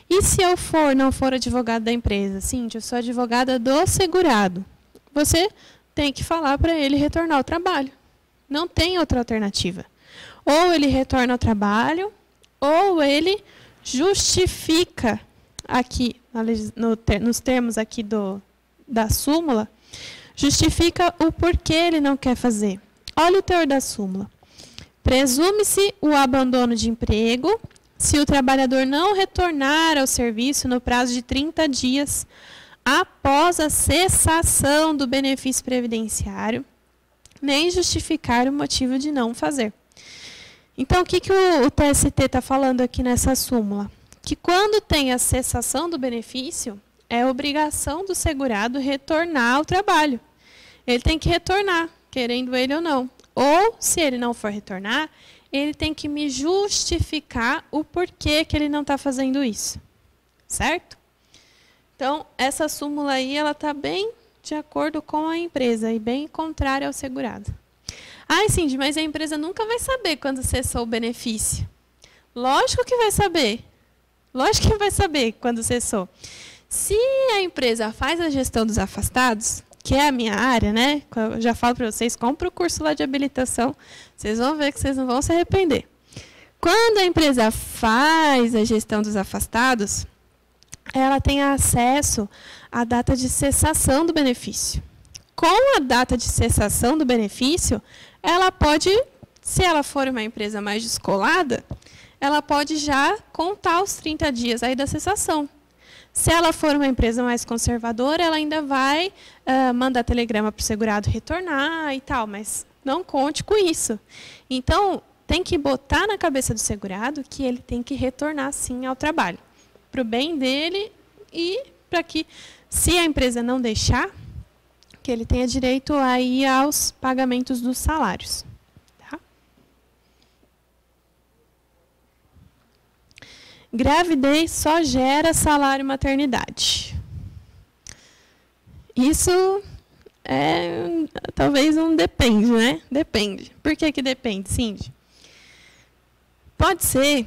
E se eu não for advogado da empresa? Cíntia, eu sou advogada do segurado. Você tem que falar para ele retornar ao trabalho. Não tem outra alternativa. Ou ele retorna ao trabalho, ou ele justifica aqui, nos termos aqui da súmula, justifica o porquê ele não quer fazer. Olha o teor da súmula. Presume-se o abandono de emprego se o trabalhador não retornar ao serviço no prazo de 30 dias após a cessação do benefício previdenciário, nem justificar o motivo de não fazer. Então, o que o TST está falando aqui nessa súmula? Que quando tem a cessação do benefício, é obrigação do segurado retornar ao trabalho. Ele tem que retornar, querendo ele ou não. Ou, se ele não for retornar, ele tem que me justificar o porquê que ele não está fazendo isso. Certo? Então, essa súmula aí, ela está bem de acordo com a empresa e bem contrária ao segurado. Ai, Cindy, mas a empresa nunca vai saber quando cessou o benefício. Lógico que vai saber. Lógico que vai saber quando cessou. Se a empresa faz a gestão dos afastados, que é a minha área, né? Eu já falo para vocês, compra o curso lá de habilitação, vocês vão ver que vocês não vão se arrepender. Quando a empresa faz a gestão dos afastados, ela tem acesso à data de cessação do benefício. Com a data de cessação do benefício, ela pode, se ela for uma empresa mais descolada, ela pode já contar os 30 dias aí da cessação. Se ela for uma empresa mais conservadora, ela ainda vai mandar telegrama para o segurado retornar e tal, mas não conte com isso. Então, tem que botar na cabeça do segurado que ele tem que retornar, sim, ao trabalho, para o bem dele e para que, se a empresa não deixar, que ele tenha direito aí aos pagamentos dos salários. Tá? Gravidez só gera salário maternidade. Isso talvez um depende, né? Depende. Por que depende, Cindy? Pode ser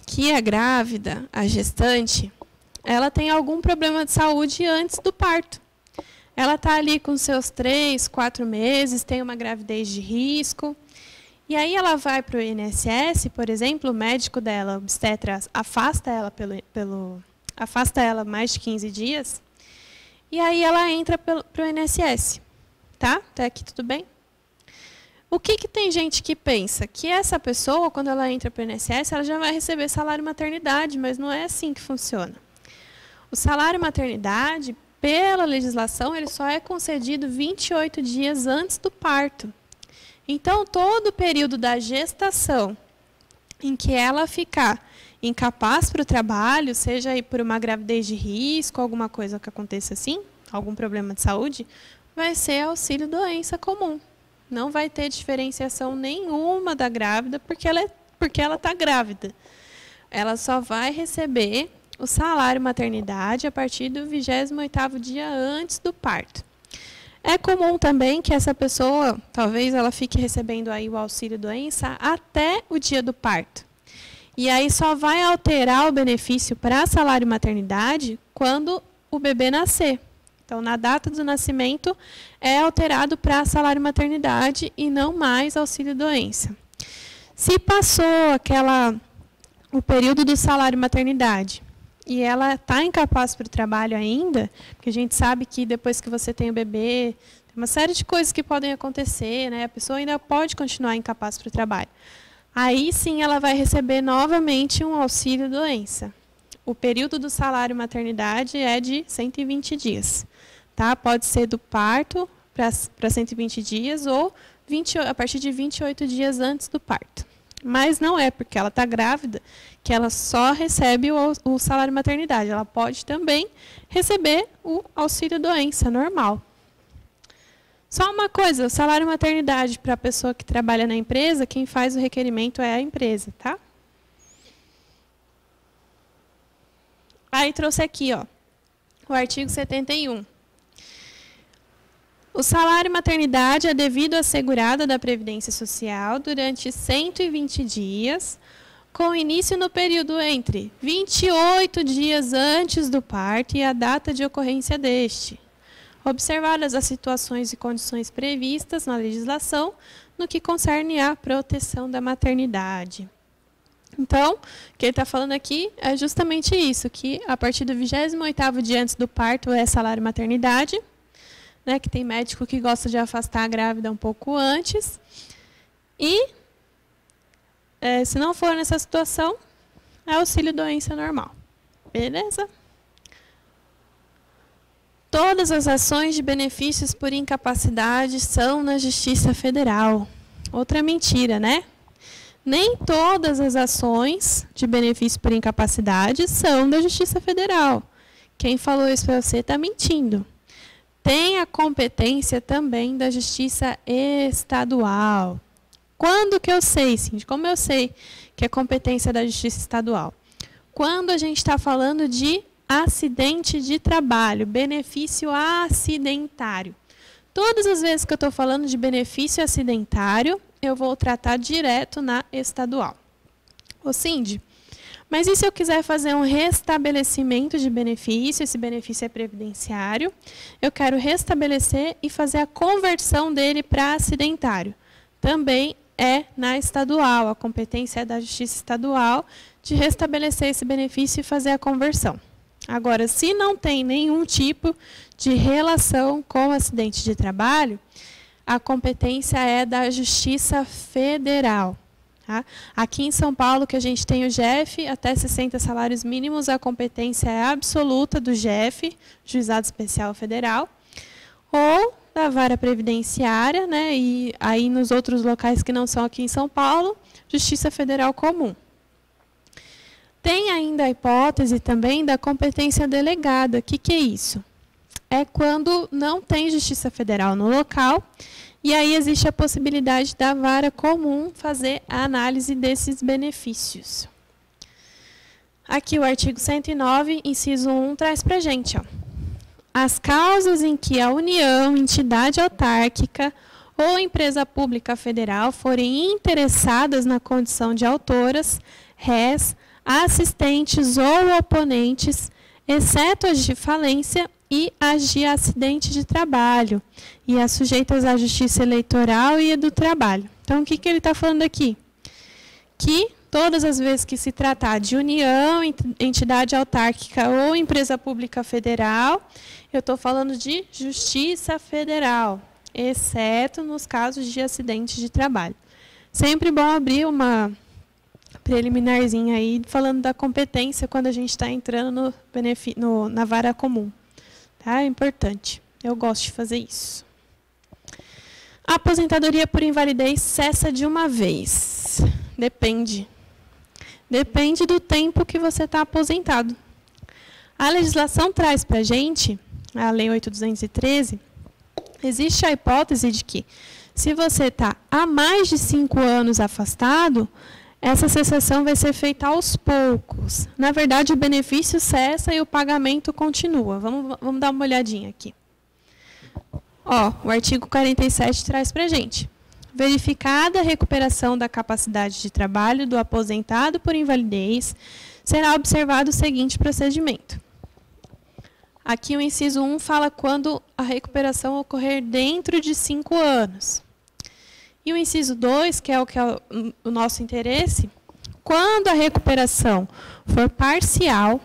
que a grávida, a gestante, ela tenha algum problema de saúde antes do parto. Ela está ali com seus 3, 4 meses, tem uma gravidez de risco. E aí ela vai para o INSS, por exemplo, o médico dela, o obstetra, afasta ela mais de 15 dias. E aí ela entra para o INSS. Tá? Até aqui tudo bem? O que tem gente que pensa? Que essa pessoa, quando ela entra para o INSS, ela já vai receber salário maternidade, mas não é assim que funciona. O salário maternidade, pela legislação, ele só é concedido 28 dias antes do parto. Então, todo o período da gestação em que ela ficar incapaz para o trabalho, seja aí por uma gravidez de risco, alguma coisa que aconteça assim, algum problema de saúde, vai ser auxílio-doença comum. Não vai ter diferenciação nenhuma da grávida, porque ela está grávida. Ela só vai receber o salário maternidade a partir do 28º dia antes do parto. É comum também que essa pessoa, talvez ela fique recebendo aí o auxílio-doença até o dia do parto. E aí só vai alterar o benefício para salário maternidade quando o bebê nascer. Então, na data do nascimento, é alterado para salário maternidade e não mais auxílio-doença. Se passou o período do salário maternidade e ela está incapaz para o trabalho ainda, porque a gente sabe que depois que você tem o bebê, tem uma série de coisas que podem acontecer, né? A pessoa ainda pode continuar incapaz para o trabalho. Aí sim ela vai receber novamente um auxílio-doença. O período do salário maternidade é de 120 dias. Tá? Pode ser do parto para 120 dias ou a partir de 28 dias antes do parto. Mas não é porque ela está grávida que ela só recebe o salário maternidade. Ela pode também receber o auxílio doença normal. Só uma coisa, o salário maternidade para a pessoa que trabalha na empresa, quem faz o requerimento é a empresa, tá? Aí trouxe aqui, ó, o artigo 71. O salário maternidade é devido à segurada da Previdência Social durante 120 dias, com início no período entre 28 dias antes do parto e a data de ocorrência deste, observadas as situações e condições previstas na legislação no que concerne à proteção da maternidade. Então, o que ele está falando aqui é justamente isso, que a partir do 28º dia antes do parto é salário maternidade, né, que tem médico que gosta de afastar a grávida um pouco antes. E, se não for nessa situação, é auxílio doença normal. Beleza? Todas as ações de benefícios por incapacidade são na Justiça Federal. Outra mentira, né? Nem todas as ações de benefício por incapacidade são da Justiça Federal. Quem falou isso para você está mentindo. Tem a competência também da Justiça Estadual. Quando que eu sei, Cindy? Como eu sei que é competência da Justiça Estadual? Quando a gente está falando de acidente de trabalho, benefício acidentário. Todas as vezes que eu estou falando de benefício acidentário, eu vou tratar direto na estadual. Ô, Cindy, mas e se eu quiser fazer um restabelecimento de benefício, esse benefício é previdenciário, eu quero restabelecer e fazer a conversão dele para acidentário. Também é na estadual, a competência é da Justiça Estadual de restabelecer esse benefício e fazer a conversão. Agora, se não tem nenhum tipo de relação com acidente de trabalho, a competência é da Justiça Federal. Tá? Aqui em São Paulo, que a gente tem o GEF, até 60 salários mínimos, a competência é absoluta do GEF, Juizado Especial Federal, ou da Vara Previdenciária, né? E aí nos outros locais que não são aqui em São Paulo, Justiça Federal Comum. Tem ainda a hipótese também da competência delegada. O que é isso? É quando não tem Justiça Federal no local, e aí existe a possibilidade da vara comum fazer a análise desses benefícios. Aqui o artigo 109, inciso 1, traz para a gente, ó, as causas em que a União, entidade autárquica ou empresa pública federal forem interessadas na condição de autoras, rés, assistentes ou oponentes, exceto as de falência e as de acidente de trabalho, e as sujeitas à Justiça Eleitoral e do Trabalho. Então, o que ele está falando aqui? Que todas as vezes que se tratar de União, entidade autárquica ou empresa pública federal, eu estou falando de Justiça Federal, exceto nos casos de acidente de trabalho. Sempre bom abrir uma preliminarzinha aí, falando da competência quando a gente está entrando na vara comum. Tá? É importante. Eu gosto de fazer isso. A aposentadoria por invalidez cessa de uma vez. Depende. Depende do tempo que você está aposentado. A legislação traz para a gente, a Lei 8.213, existe a hipótese de que, se você está há mais de 5 anos afastado, essa cessação vai ser feita aos poucos. Na verdade, o benefício cessa e o pagamento continua. Vamos dar uma olhadinha aqui. Ó, o artigo 47 traz para a gente. Verificada a recuperação da capacidade de trabalho do aposentado por invalidez, será observado o seguinte procedimento. Aqui o inciso 1 fala quando a recuperação ocorrer dentro de 5 anos. E o inciso 2, que é o nosso interesse, quando a recuperação for parcial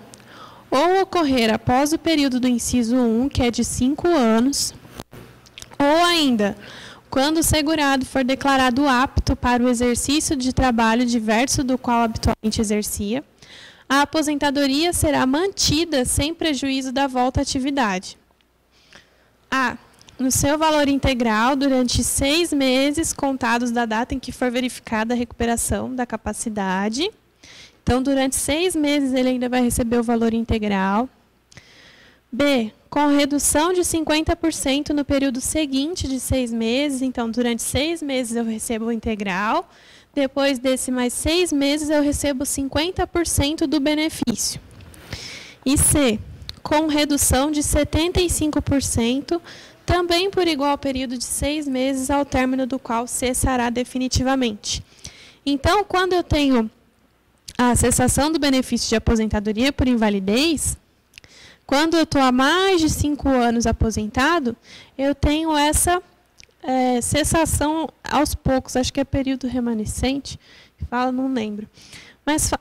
ou ocorrer após o período do inciso 1, que é de 5 anos, ou ainda, quando o segurado for declarado apto para o exercício de trabalho diverso do qual habitualmente exercia, a aposentadoria será mantida sem prejuízo da volta à atividade. no seu valor integral durante 6 meses, contados da data em que for verificada a recuperação da capacidade. Então, durante 6 meses, ele ainda vai receber o valor integral. B, com redução de 50% no período seguinte de 6 meses. Então, durante 6 meses eu recebo o integral. Depois desse mais 6 meses, eu recebo 50% do benefício. E C, com redução de 75%, também por igual período de 6 meses, ao término do qual cessará definitivamente. Então, quando eu tenho a cessação do benefício de aposentadoria por invalidez, quando eu estou há mais de 5 anos aposentado, eu tenho essa cessação aos poucos, acho que é período remanescente, fala, não lembro. Mas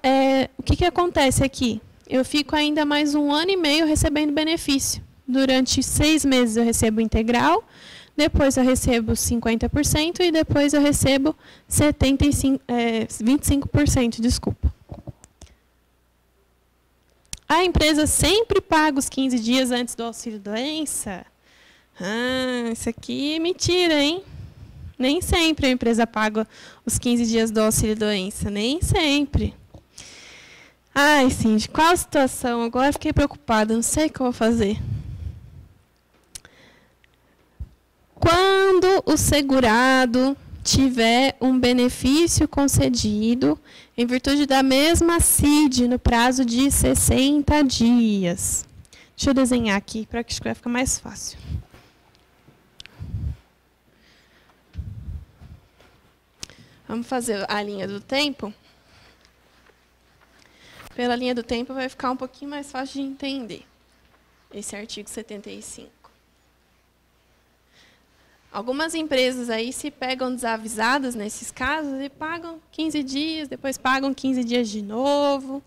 o que acontece aqui? Eu fico ainda mais 1 ano e meio recebendo benefício. Durante 6 meses eu recebo integral, depois eu recebo 50% e depois eu recebo 25%, desculpa. A empresa sempre paga os 15 dias antes do auxílio-doença? Isso aqui é mentira, hein? Nem sempre a empresa paga os 15 dias do auxílio-doença, nem sempre. Ai, Cindy, qual a situação? Agora fiquei preocupada, não sei o que eu vou fazer. Quando o segurado tiver um benefício concedido em virtude da mesma CID no prazo de 60 dias. Deixa eu desenhar aqui para que vai ficar mais fácil. Vamos fazer a linha do tempo. Pela linha do tempo vai ficar um pouquinho mais fácil de entender esse artigo 75. Algumas empresas aí se pegam desavisadas nesses casos e pagam 15 dias, depois pagam 15 dias de novo.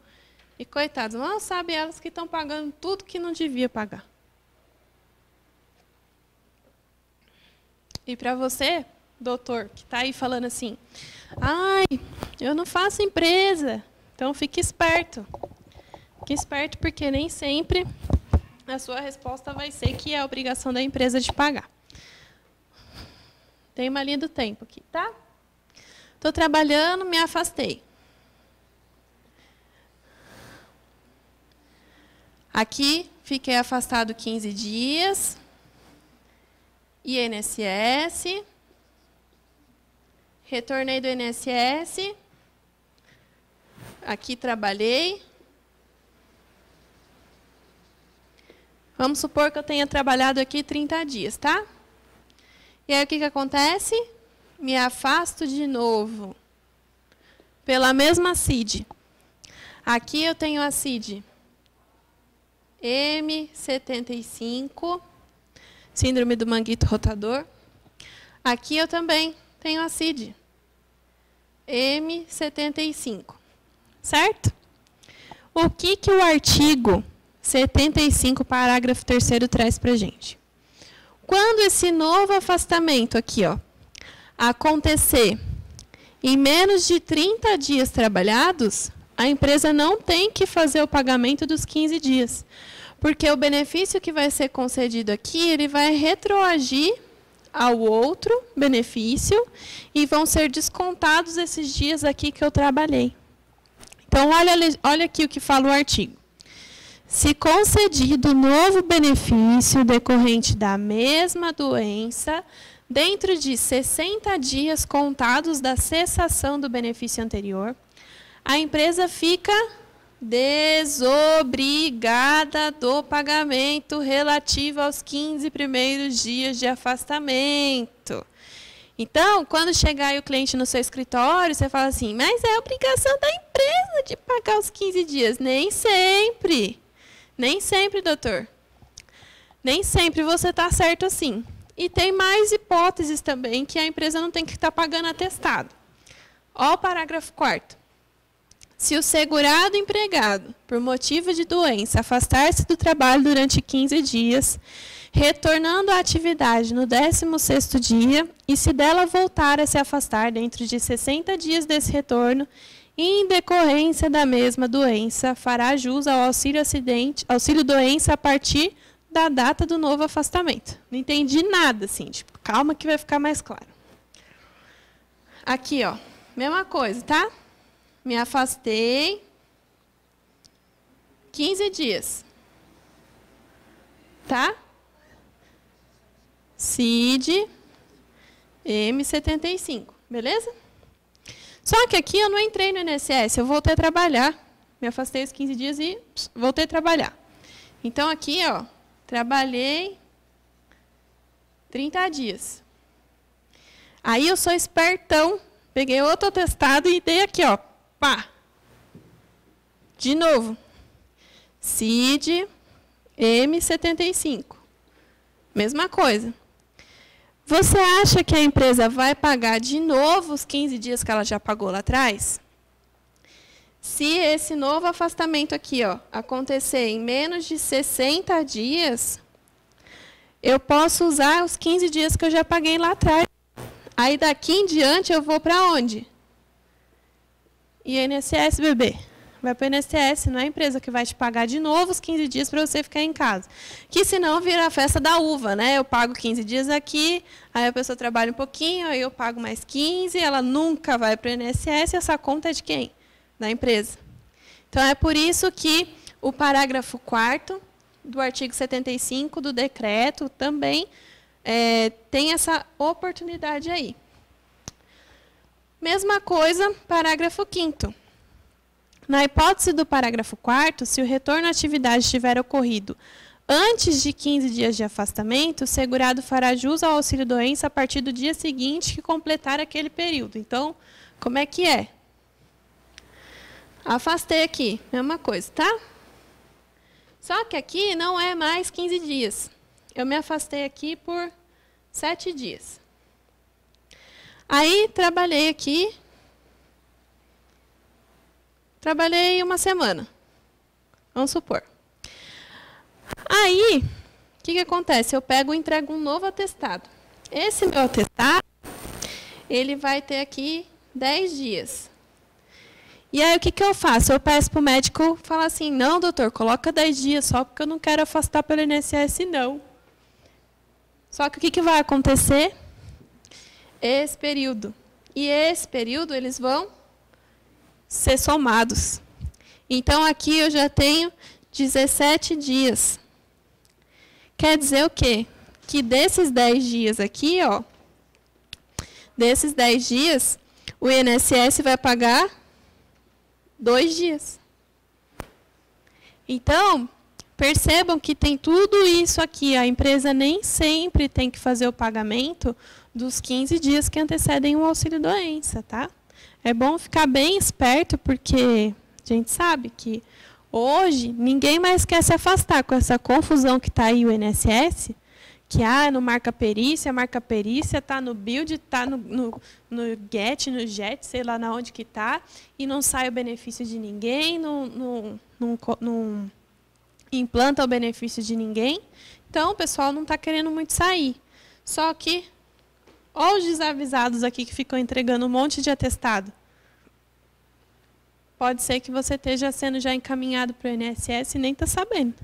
E, coitados, mal sabem elas que estão pagando tudo que não devia pagar. E para você, doutor, que está aí falando assim, ai, eu não faço empresa, então fique esperto. Fique esperto porque nem sempre a sua resposta vai ser que é a obrigação da empresa de pagar. Tem uma linha do tempo aqui, tá? Estou trabalhando, me afastei. Aqui, fiquei afastado 15 dias. INSS. Retornei do INSS. Aqui trabalhei. Vamos supor que eu tenha trabalhado aqui 30 dias, tá? E aí, o que acontece? Me afasto de novo. Pela mesma CID. Aqui eu tenho a CID M75, síndrome do manguito rotador. Aqui eu também tenho a CID M75. Certo? O que o artigo 75, parágrafo 3º, traz para a gente? Quando esse novo afastamento aqui, ó, acontecer em menos de 30 dias trabalhados, a empresa não tem que fazer o pagamento dos 15 dias. Porque o benefício que vai ser concedido aqui, ele vai retroagir ao outro benefício e vão ser descontados esses dias aqui que eu trabalhei. Então, olha aqui o que fala o artigo. Se concedido novo benefício decorrente da mesma doença, dentro de 60 dias contados da cessação do benefício anterior, a empresa fica desobrigada do pagamento relativo aos 15 primeiros dias de afastamento. Então, quando chegar aí o cliente no seu escritório, você fala assim, mas é obrigação da empresa de pagar os 15 dias. Nem sempre. Nem sempre, doutor. Nem sempre você está certo assim. E tem mais hipóteses também que a empresa não tem que estar pagando atestado. Olha o parágrafo 4º. Se o segurado empregado, por motivo de doença, afastar-se do trabalho durante 15 dias, retornando à atividade no 16º dia, e se dela voltar a se afastar dentro de 60 dias desse retorno, em decorrência da mesma doença, fará jus ao auxílio-doença a partir da data do novo afastamento. Não entendi nada, assim, tipo, calma que vai ficar mais claro. Aqui, ó, mesma coisa, tá? Me afastei 15 dias. Tá? CID M75, beleza? Só que aqui eu não entrei no INSS, eu voltei a trabalhar. Me afastei os 15 dias e voltei a trabalhar. Então, aqui, ó, trabalhei 30 dias. Aí eu sou espertão, peguei outro atestado e dei aqui, ó, pá. De novo. CID M75. Mesma coisa. Você acha que a empresa vai pagar de novo os 15 dias que ela já pagou lá atrás? Se esse novo afastamento aqui, ó, acontecer em menos de 60 dias, eu posso usar os 15 dias que eu já paguei lá atrás. Aí, daqui em diante, eu vou para onde? INSS, bebê. Vai para o INSS, não é a empresa que vai te pagar de novo os 15 dias para você ficar em casa. Que senão vira a festa da uva, né? Eu pago 15 dias aqui, aí a pessoa trabalha um pouquinho, aí eu pago mais 15, ela nunca vai para o INSS, essa conta é de quem? Da empresa. Então, é por isso que o parágrafo 4º do artigo 75 do decreto também tem essa oportunidade aí. Mesma coisa, parágrafo 5º. Na hipótese do parágrafo 4º, se o retorno à atividade tiver ocorrido antes de 15 dias de afastamento, o segurado fará jus ao auxílio-doença a partir do dia seguinte que completar aquele período. Então, como é que é? Afastei aqui, mesma coisa, tá? Só que aqui não é mais 15 dias. Eu me afastei aqui por 7 dias. Aí, trabalhei aqui. Trabalhei uma semana. Vamos supor. Aí, o que acontece? Eu pego e entrego um novo atestado. Esse meu atestado, ele vai ter aqui 10 dias. E aí, o que eu faço? Eu peço para o médico falar assim, não, doutor, coloca 10 dias só porque eu não quero afastar pelo INSS, não. Só que o que vai acontecer? Esse período. E esse período, eles vão ser somados. Então, aqui eu já tenho 17 dias. Quer dizer o quê? Que desses 10 dias aqui, ó, desses 10 dias, o INSS vai pagar 2 dias. Então, percebam que tem tudo isso aqui. A empresa nem sempre tem que fazer o pagamento dos 15 dias que antecedem o auxílio-doença, tá? É bom ficar bem esperto, porque a gente sabe que hoje ninguém mais quer se afastar com essa confusão que está aí o INSS, que não marca perícia está no build, está no get, no jet, sei lá na onde que está, e não sai o benefício de ninguém, não implanta o benefício de ninguém. Então, o pessoal não está querendo muito sair. Só que, olha os desavisados aqui que ficam entregando um monte de atestado. Pode ser que você esteja sendo já encaminhado para o INSS e nem está sabendo,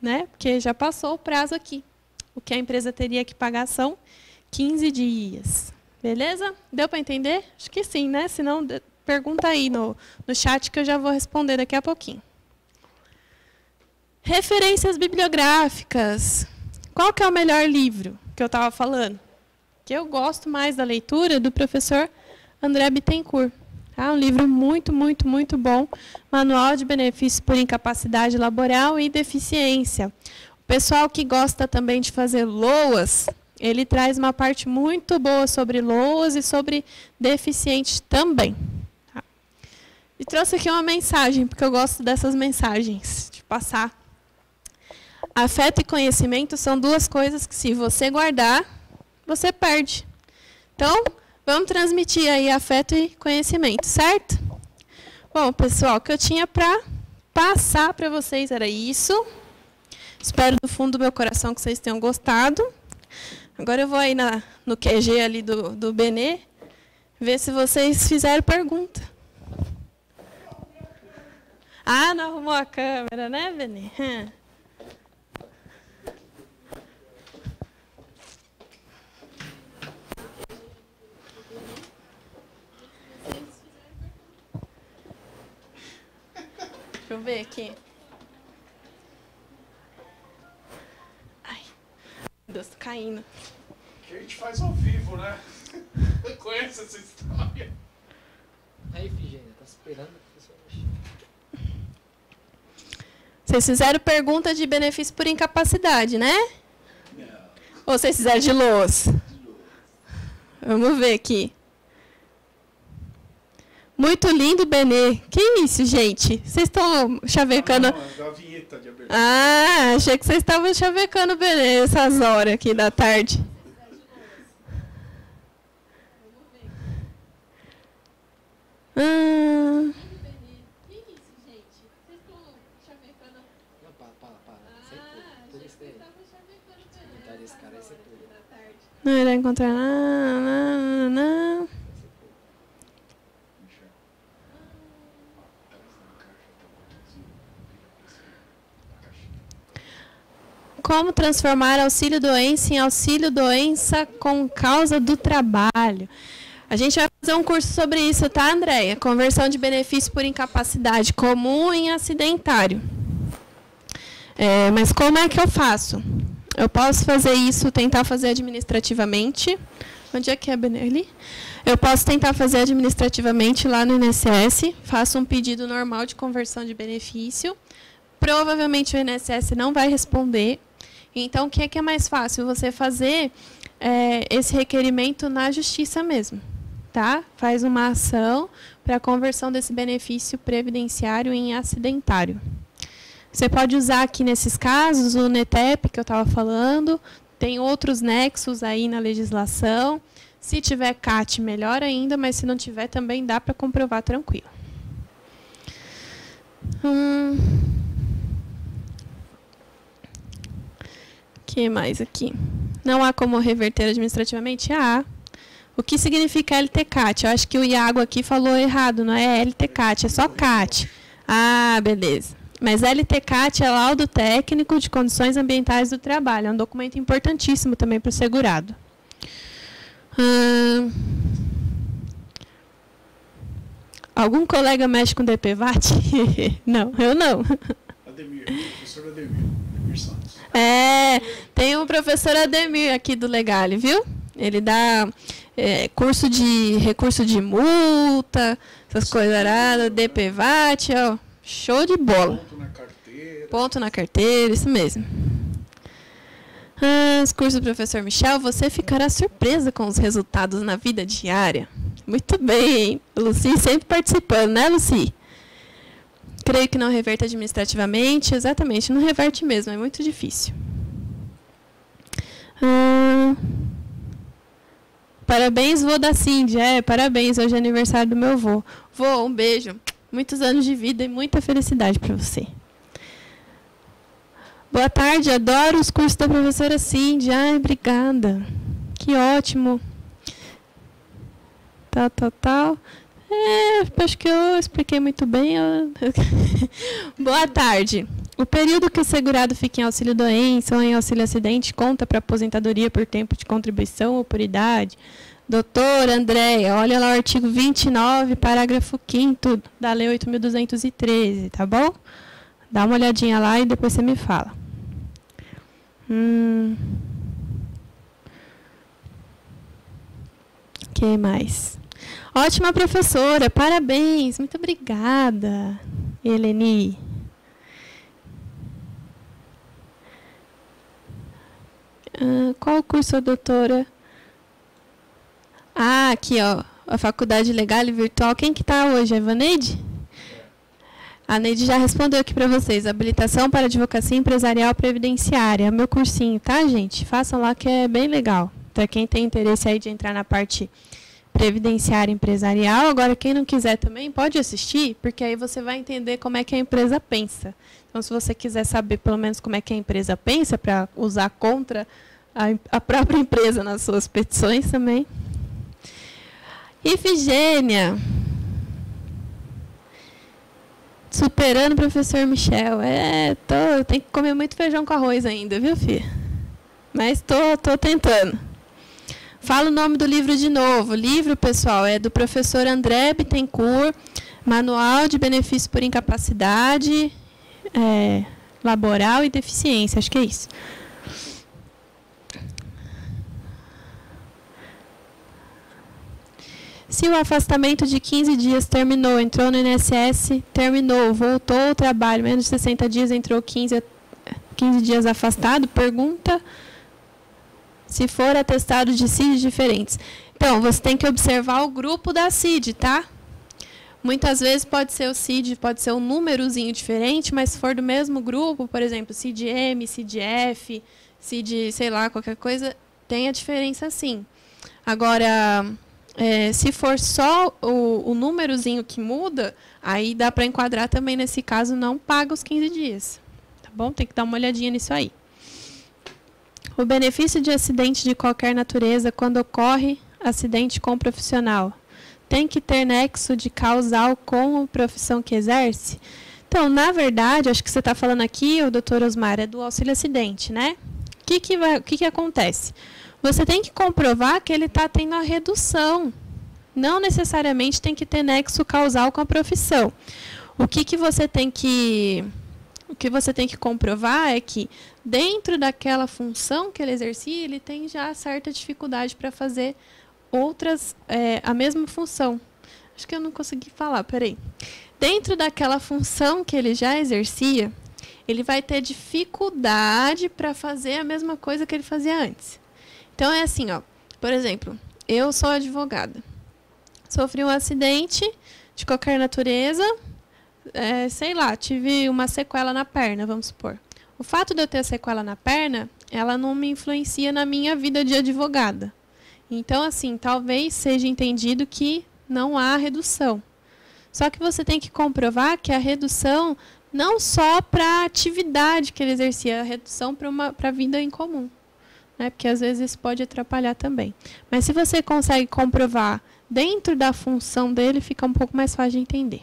né? Porque já passou o prazo aqui. O que a empresa teria que pagar são 15 dias. Beleza? Deu para entender? Acho que sim, né? Se não, pergunta aí no chat que eu já vou responder daqui a pouquinho. Referências bibliográficas. Qual que é o melhor livro que eu estava falando? Que eu gosto mais da leitura do professor André Bittencourt. Um livro muito, muito, muito bom. Manual de benefícios por incapacidade laboral e deficiência. O pessoal que gosta também de fazer LOAS, ele traz uma parte muito boa sobre LOAS e sobre deficientes também. Tá? E trouxe aqui uma mensagem, porque eu gosto dessas mensagens, de passar. Afeto e conhecimento são duas coisas que, se você guardar, você perde. Então, vamos transmitir aí afeto e conhecimento, certo? Bom, pessoal, o que eu tinha para passar para vocês era isso. Espero do fundo do meu coração que vocês tenham gostado. Agora eu vou aí no QG ali do Benê, ver se vocês fizeram pergunta. Não arrumou a câmera, né, Benê? Vamos ver aqui. Ai, meu Deus, tô caindo. Que a gente faz ao vivo, né? Conhece essa história? Aí, Figênia, tá esperando a pessoa mexer. Vocês fizeram pergunta de benefício por incapacidade, né? Não. Ou vocês fizeram de LOAS? Vamos ver aqui. Muito lindo, Benê. Que isso, gente? Vocês estão chavecando... Não, é da vinheta de abertura. Ah, achei que vocês estavam chavecando o Benê essas horas aqui da tarde. Não, para. Esse cara, esse é tudo. Não irá encontrar nada. Como transformar auxílio-doença em auxílio-doença com causa do trabalho? A gente vai fazer um curso sobre isso, tá, Andréia? Conversão de benefício por incapacidade comum em acidentário. Mas como é que eu faço? Eu posso fazer isso, tentar fazer administrativamente. Onde é que é, Benelli? Eu posso tentar fazer administrativamente lá no INSS. Faço um pedido normal de conversão de benefício. Provavelmente o INSS não vai responder. Então, o que é mais fácil? Você fazer esse requerimento na justiça mesmo. Tá? Faz uma ação para a conversão desse benefício previdenciário em acidentário. Você pode usar aqui nesses casos o NETEP que eu estava falando. Tem outros nexos aí na legislação. Se tiver CAT, melhor ainda, mas se não tiver, também dá para comprovar tranquilo. Que mais aqui? Não há como reverter administrativamente? Há. O que significa LTCAT? Eu acho que o Iago aqui falou errado, não é LTCAT, é só CAT. Ah, beleza. Mas LTCAT é laudo técnico de condições ambientais do trabalho. É um documento importantíssimo também para o segurado. Algum colega mexe com DPVAT? Não, eu não. Ademir, professor Ademir Santos. Tem um professor Ademir aqui do Legale, viu? Ele dá curso de recurso de multa, essas coisas aradas, DPVAT, ó, show de bola. Ponto na carteira. Ponto na carteira, isso mesmo. Os cursos do professor Michel, você ficará surpresa com os resultados na vida diária. Muito bem, hein? Luci sempre participando, né, Luci? Creio que não reverte administrativamente. Exatamente, não reverte mesmo, é muito difícil. Parabéns, vô da Cindy. Parabéns, hoje é aniversário do meu vô. Vô, um beijo. Muitos anos de vida e muita felicidade para você. Boa tarde, adoro os cursos da professora Cindy. Ai, obrigada. Que ótimo. Tal. Acho que eu expliquei muito bem. Boa tarde. O período que o segurado fica em auxílio-doença ou em auxílio-acidente conta para aposentadoria por tempo de contribuição ou por idade? Doutora Andréia, olha lá o artigo 29, parágrafo 5º da Lei 8.213, tá bom? Dá uma olhadinha lá e depois você me fala. Que mais? Ótima professora, parabéns, muito obrigada, Eleni. Qual o curso, doutora? Aqui, ó, a Faculdade Legal e Virtual. Quem que está hoje? A Ivaneide? A Neide já respondeu aqui para vocês. Habilitação para advocacia empresarial previdenciária. É o meu cursinho, tá, gente? Façam lá que é bem legal. Para quem tem interesse aí de entrar na parte previdenciária empresarial. Agora, quem não quiser também pode assistir, porque aí você vai entender como é que a empresa pensa. Então, se você quiser saber pelo menos como é que a empresa pensa, para usar contra a própria empresa nas suas petições também. Ifigênia. Superando o professor Michel. Eu tenho que comer muito feijão com arroz ainda, viu, filha? Mas tô tentando. Fala o nome do livro de novo. O livro, pessoal, é do professor André Bittencourt, Manual de benefício por incapacidade laboral e deficiência, acho que é isso. Se o afastamento de 15 dias terminou, entrou no INSS, terminou, voltou ao trabalho, menos de 60 dias, entrou 15 dias afastado, pergunta se for atestado de CID diferentes. Então, você tem que observar o grupo da CID, tá? Muitas vezes pode ser o CID, pode ser um númerozinho diferente, mas se for do mesmo grupo, por exemplo, CID-M, CID-F, CID, sei lá, qualquer coisa, tem a diferença sim. Agora, se for só o númerozinho que muda, aí dá para enquadrar também nesse caso, não paga os 15 dias. Tá bom? Tem que dar uma olhadinha nisso aí. O benefício de acidente de qualquer natureza quando ocorre acidente com o profissional. Tem que ter nexo de causal com a profissão que exerce? Então, na verdade, acho que você está falando aqui, o doutor Osmar, é do auxílio acidente, né? O que acontece? Você tem que comprovar que ele está tendo a redução. Não necessariamente tem que ter nexo causal com a profissão. O que você tem que comprovar é que, dentro daquela função que ele exercia, ele tem já certa dificuldade para fazer outras, a mesma função. Acho que eu não consegui falar, peraí. Dentro daquela função que ele já exercia, ele vai ter dificuldade para fazer a mesma coisa que ele fazia antes. Então, é assim, ó, por exemplo, eu sou advogada. Sofri um acidente de qualquer natureza, sei lá, tive uma sequela na perna, vamos supor. O fato de eu ter a sequela na perna, ela não me influencia na minha vida de advogada. Então, assim, talvez seja entendido que não há redução. Só que você tem que comprovar que a redução não só para a atividade que ele exercia, a redução para a vida em comum. Né? Porque às vezes isso pode atrapalhar também. Mas se você consegue comprovar dentro da função dele, fica um pouco mais fácil de entender.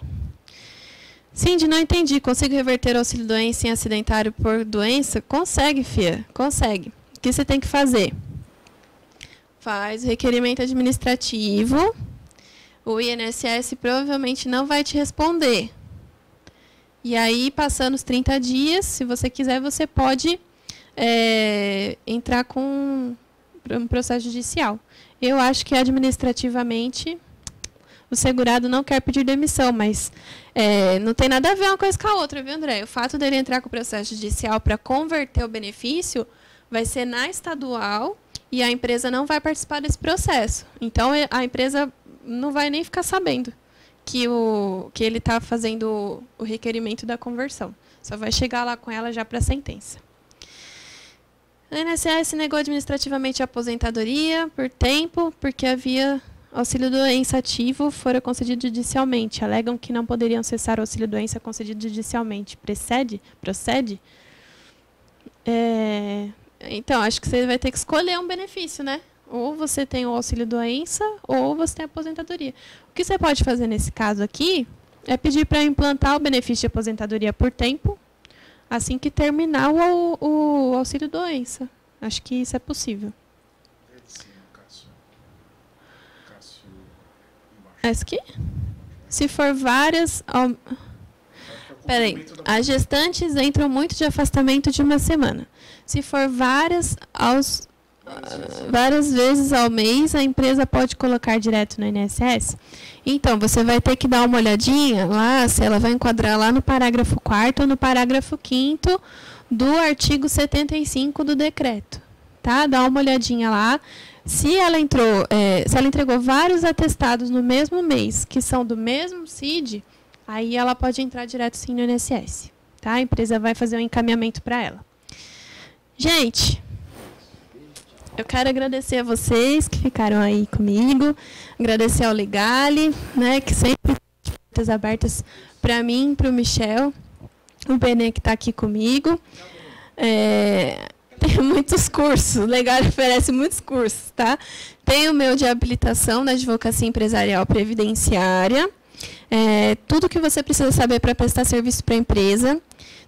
Cindy, não entendi. Consigo reverter o auxílio-doença em acidentário por doença? Consegue, Fia. Consegue. O que você tem que fazer? Faz o requerimento administrativo. O INSS provavelmente não vai te responder. E aí, passando os 30 dias, se você quiser, você pode entrar com um processo judicial. Eu acho que administrativamente o segurado não quer pedir demissão, mas não tem nada a ver uma coisa com a outra, viu, André? O fato dele entrar com o processo judicial para converter o benefício vai ser na estadual e a empresa não vai participar desse processo. Então, a empresa não vai nem ficar sabendo que ele está fazendo o requerimento da conversão. Só vai chegar lá com ela já para a sentença. A INSS negou administrativamente a aposentadoria por tempo, porque havia auxílio-doença ativo fora concedido judicialmente. Alegam que não poderiam cessar o auxílio-doença concedido judicialmente. Procede? Então, acho que você vai ter que escolher um benefício, né? Ou você tem o auxílio-doença, ou você tem a aposentadoria. O que você pode fazer nesse caso aqui é pedir para implantar o benefício de aposentadoria por tempo, assim que terminar o auxílio-doença. Acho que isso é possível. Essa aqui? Se for várias... Peraí. As gestantes entram muito de afastamento de uma semana. Se for várias vezes ao mês, a empresa pode colocar direto no INSS. Então, você vai ter que dar uma olhadinha lá, se ela vai enquadrar lá no parágrafo 4º ou no parágrafo 5º do artigo 75 do decreto. Tá? Dá uma olhadinha lá. Se ela entregou vários atestados no mesmo mês, que são do mesmo CID, aí ela pode entrar direto sim no INSS. Tá? A empresa vai fazer um encaminhamento para ela. Gente, eu quero agradecer a vocês que ficaram aí comigo, agradecer ao Legale, né, que sempre tem portas abertas para mim, para o Michel, o Benê que está aqui comigo. Tem muitos cursos, o Legale oferece muitos cursos, tá? Tem o meu de habilitação na advocacia empresarial previdenciária, tudo que você precisa saber para prestar serviço para a empresa.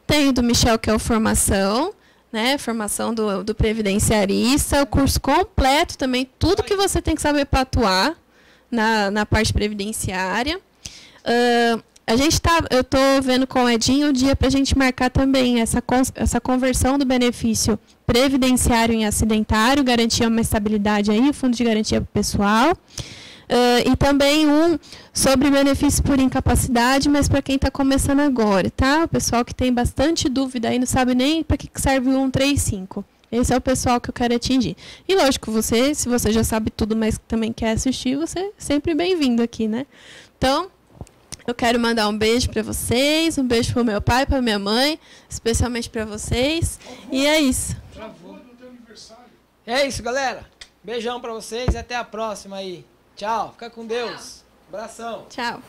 Tem o do Michel, que é o formação, né, formação do previdenciarista, o curso completo também, tudo que você tem que saber para atuar na parte previdenciária. Eu estou vendo com o Edinho o dia para a gente marcar também essa conversão do benefício previdenciário em acidentário, garantir uma estabilidade aí, o fundo de garantia pessoal. E também um sobre benefício por incapacidade, mas para quem está começando agora, tá? O pessoal que tem bastante dúvida aí, não sabe nem para que serve o 135. Esse é o pessoal que eu quero atingir. E lógico, se você já sabe tudo, mas também quer assistir, você é sempre bem-vindo aqui, né? Então, eu quero mandar um beijo para vocês, um beijo para o meu pai, para minha mãe, especialmente para vocês. E é isso. É isso, galera. Beijão para vocês e até a próxima aí. Tchau. Fica com Deus. Abração. Tchau.